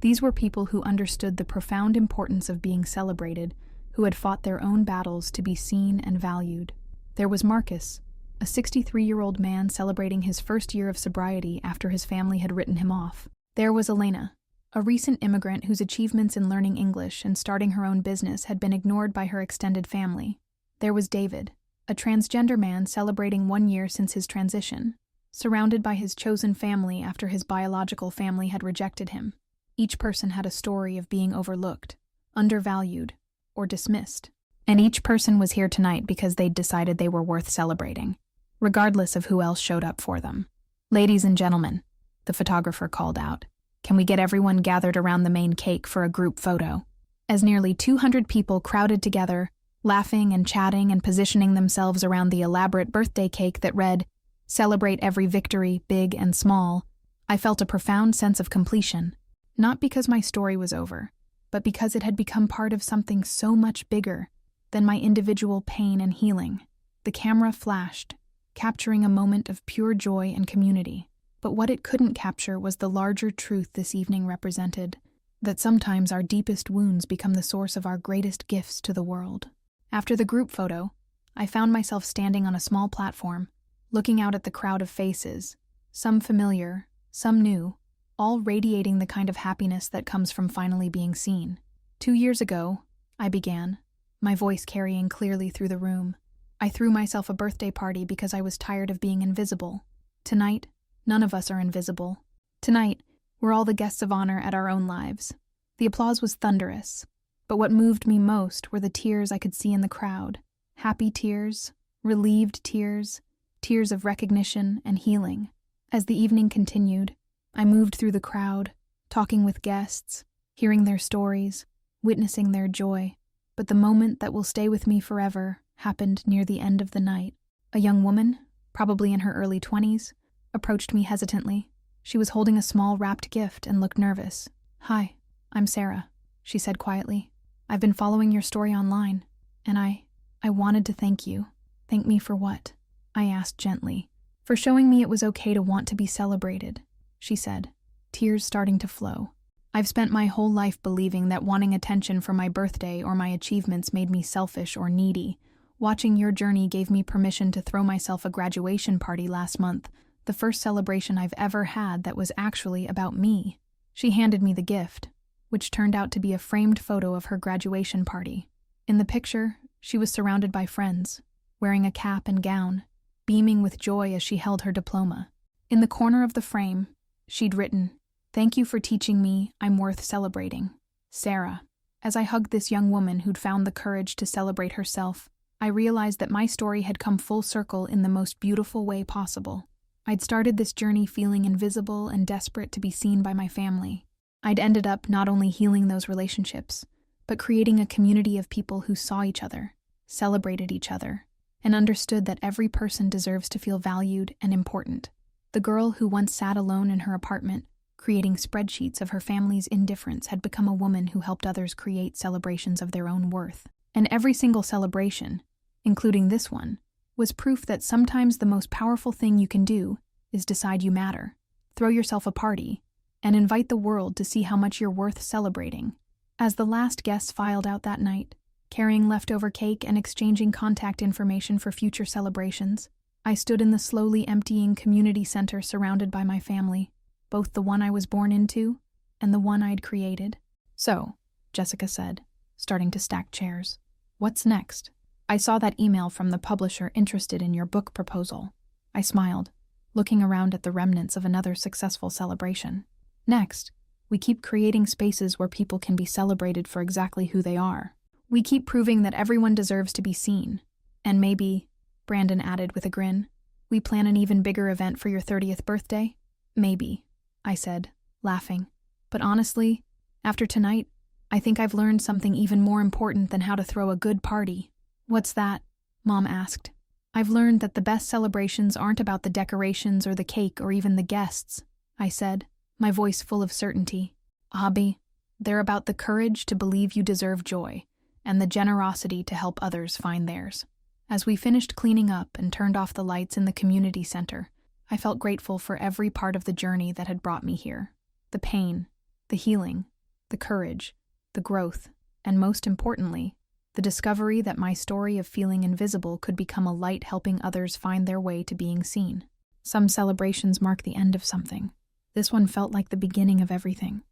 These were people who understood the profound importance of being celebrated, who had fought their own battles to be seen and valued. There was Marcus, a 63-year-old man celebrating his first year of sobriety after his family had written him off. There was Elena, a recent immigrant whose achievements in learning English and starting her own business had been ignored by her extended family. There was David, a transgender man celebrating 1 year since his transition, surrounded by his chosen family after his biological family had rejected him. Each person had a story of being overlooked, undervalued, or dismissed. And each person was here tonight because they'd decided they were worth celebrating, regardless of who else showed up for them. "Ladies and gentlemen," the photographer called out, "can we get everyone gathered around the main cake for a group photo?" As nearly 200 people crowded together, laughing and chatting and positioning themselves around the elaborate birthday cake that read, "Celebrate every victory, big and small," I felt a profound sense of completion. Not because my story was over, but because it had become part of something so much bigger than my individual pain and healing. The camera flashed, capturing a moment of pure joy and community. But what it couldn't capture was the larger truth this evening represented, that sometimes our deepest wounds become the source of our greatest gifts to the world. After the group photo, I found myself standing on a small platform, looking out at the crowd of faces, some familiar, some new, all radiating the kind of happiness that comes from finally being seen. 2 years ago, I began, my voice carrying clearly through the room. I threw myself a birthday party because I was tired of being invisible. Tonight, none of us are invisible. Tonight, we're all the guests of honor at our own lives. The applause was thunderous, but what moved me most were the tears I could see in the crowd. Happy tears, relieved tears, tears of recognition and healing. As the evening continued, I moved through the crowd, talking with guests, hearing their stories, witnessing their joy. But the moment that will stay with me forever happened near the end of the night. A young woman, probably in her early 20s, approached me hesitantly. She was holding a small wrapped gift and looked nervous. "Hi, I'm Sarah," she said quietly. "I've been following your story online, and I wanted to thank you." "Thank me for what?" I asked gently. "For showing me it was okay to want to be celebrated," she said, tears starting to flow. "I've spent my whole life believing that wanting attention for my birthday or my achievements made me selfish or needy. Watching your journey gave me permission to throw myself a graduation party last month, the first celebration I've ever had that was actually about me." She handed me the gift, which turned out to be a framed photo of her graduation party. In the picture, she was surrounded by friends, wearing a cap and gown, beaming with joy as she held her diploma. In the corner of the frame, she'd written, "Thank you for teaching me I'm worth celebrating, Sarah." As I hugged this young woman who'd found the courage to celebrate herself, I realized that my story had come full circle in the most beautiful way possible. I'd started this journey feeling invisible and desperate to be seen by my family. I'd ended up not only healing those relationships, but creating a community of people who saw each other, celebrated each other, and understood that every person deserves to feel valued and important. The girl who once sat alone in her apartment, creating spreadsheets of her family's indifference, had become a woman who helped others create celebrations of their own worth. And every single celebration, including this one, was proof that sometimes the most powerful thing you can do is decide you matter. Throw yourself a party, and invite the world to see how much you're worth celebrating. As the last guests filed out that night, carrying leftover cake and exchanging contact information for future celebrations, I stood in the slowly emptying community center surrounded by my family, both the one I was born into and the one I'd created. "So," Jessica said, starting to stack chairs, "what's next?" "I saw that email from the publisher interested in your book proposal." I smiled, looking around at the remnants of another successful celebration. "Next, we keep creating spaces where people can be celebrated for exactly who they are. We keep proving that everyone deserves to be seen. And maybe," Brandon added with a grin, "we plan an even bigger event for your 30th birthday?" "Maybe," I said, laughing. "But honestly, after tonight, I think I've learned something even more important than how to throw a good party." "What's that?" Mom asked. "I've learned that the best celebrations aren't about the decorations or the cake or even the guests," I said, my voice full of certainty. "Abby, they're about the courage to believe you deserve joy and the generosity to help others find theirs." As we finished cleaning up and turned off the lights in the community center, I felt grateful for every part of the journey that had brought me here. The pain, the healing, the courage, the growth, and most importantly, the discovery that my story of feeling invisible could become a light helping others find their way to being seen. Some celebrations mark the end of something. This one felt like the beginning of everything.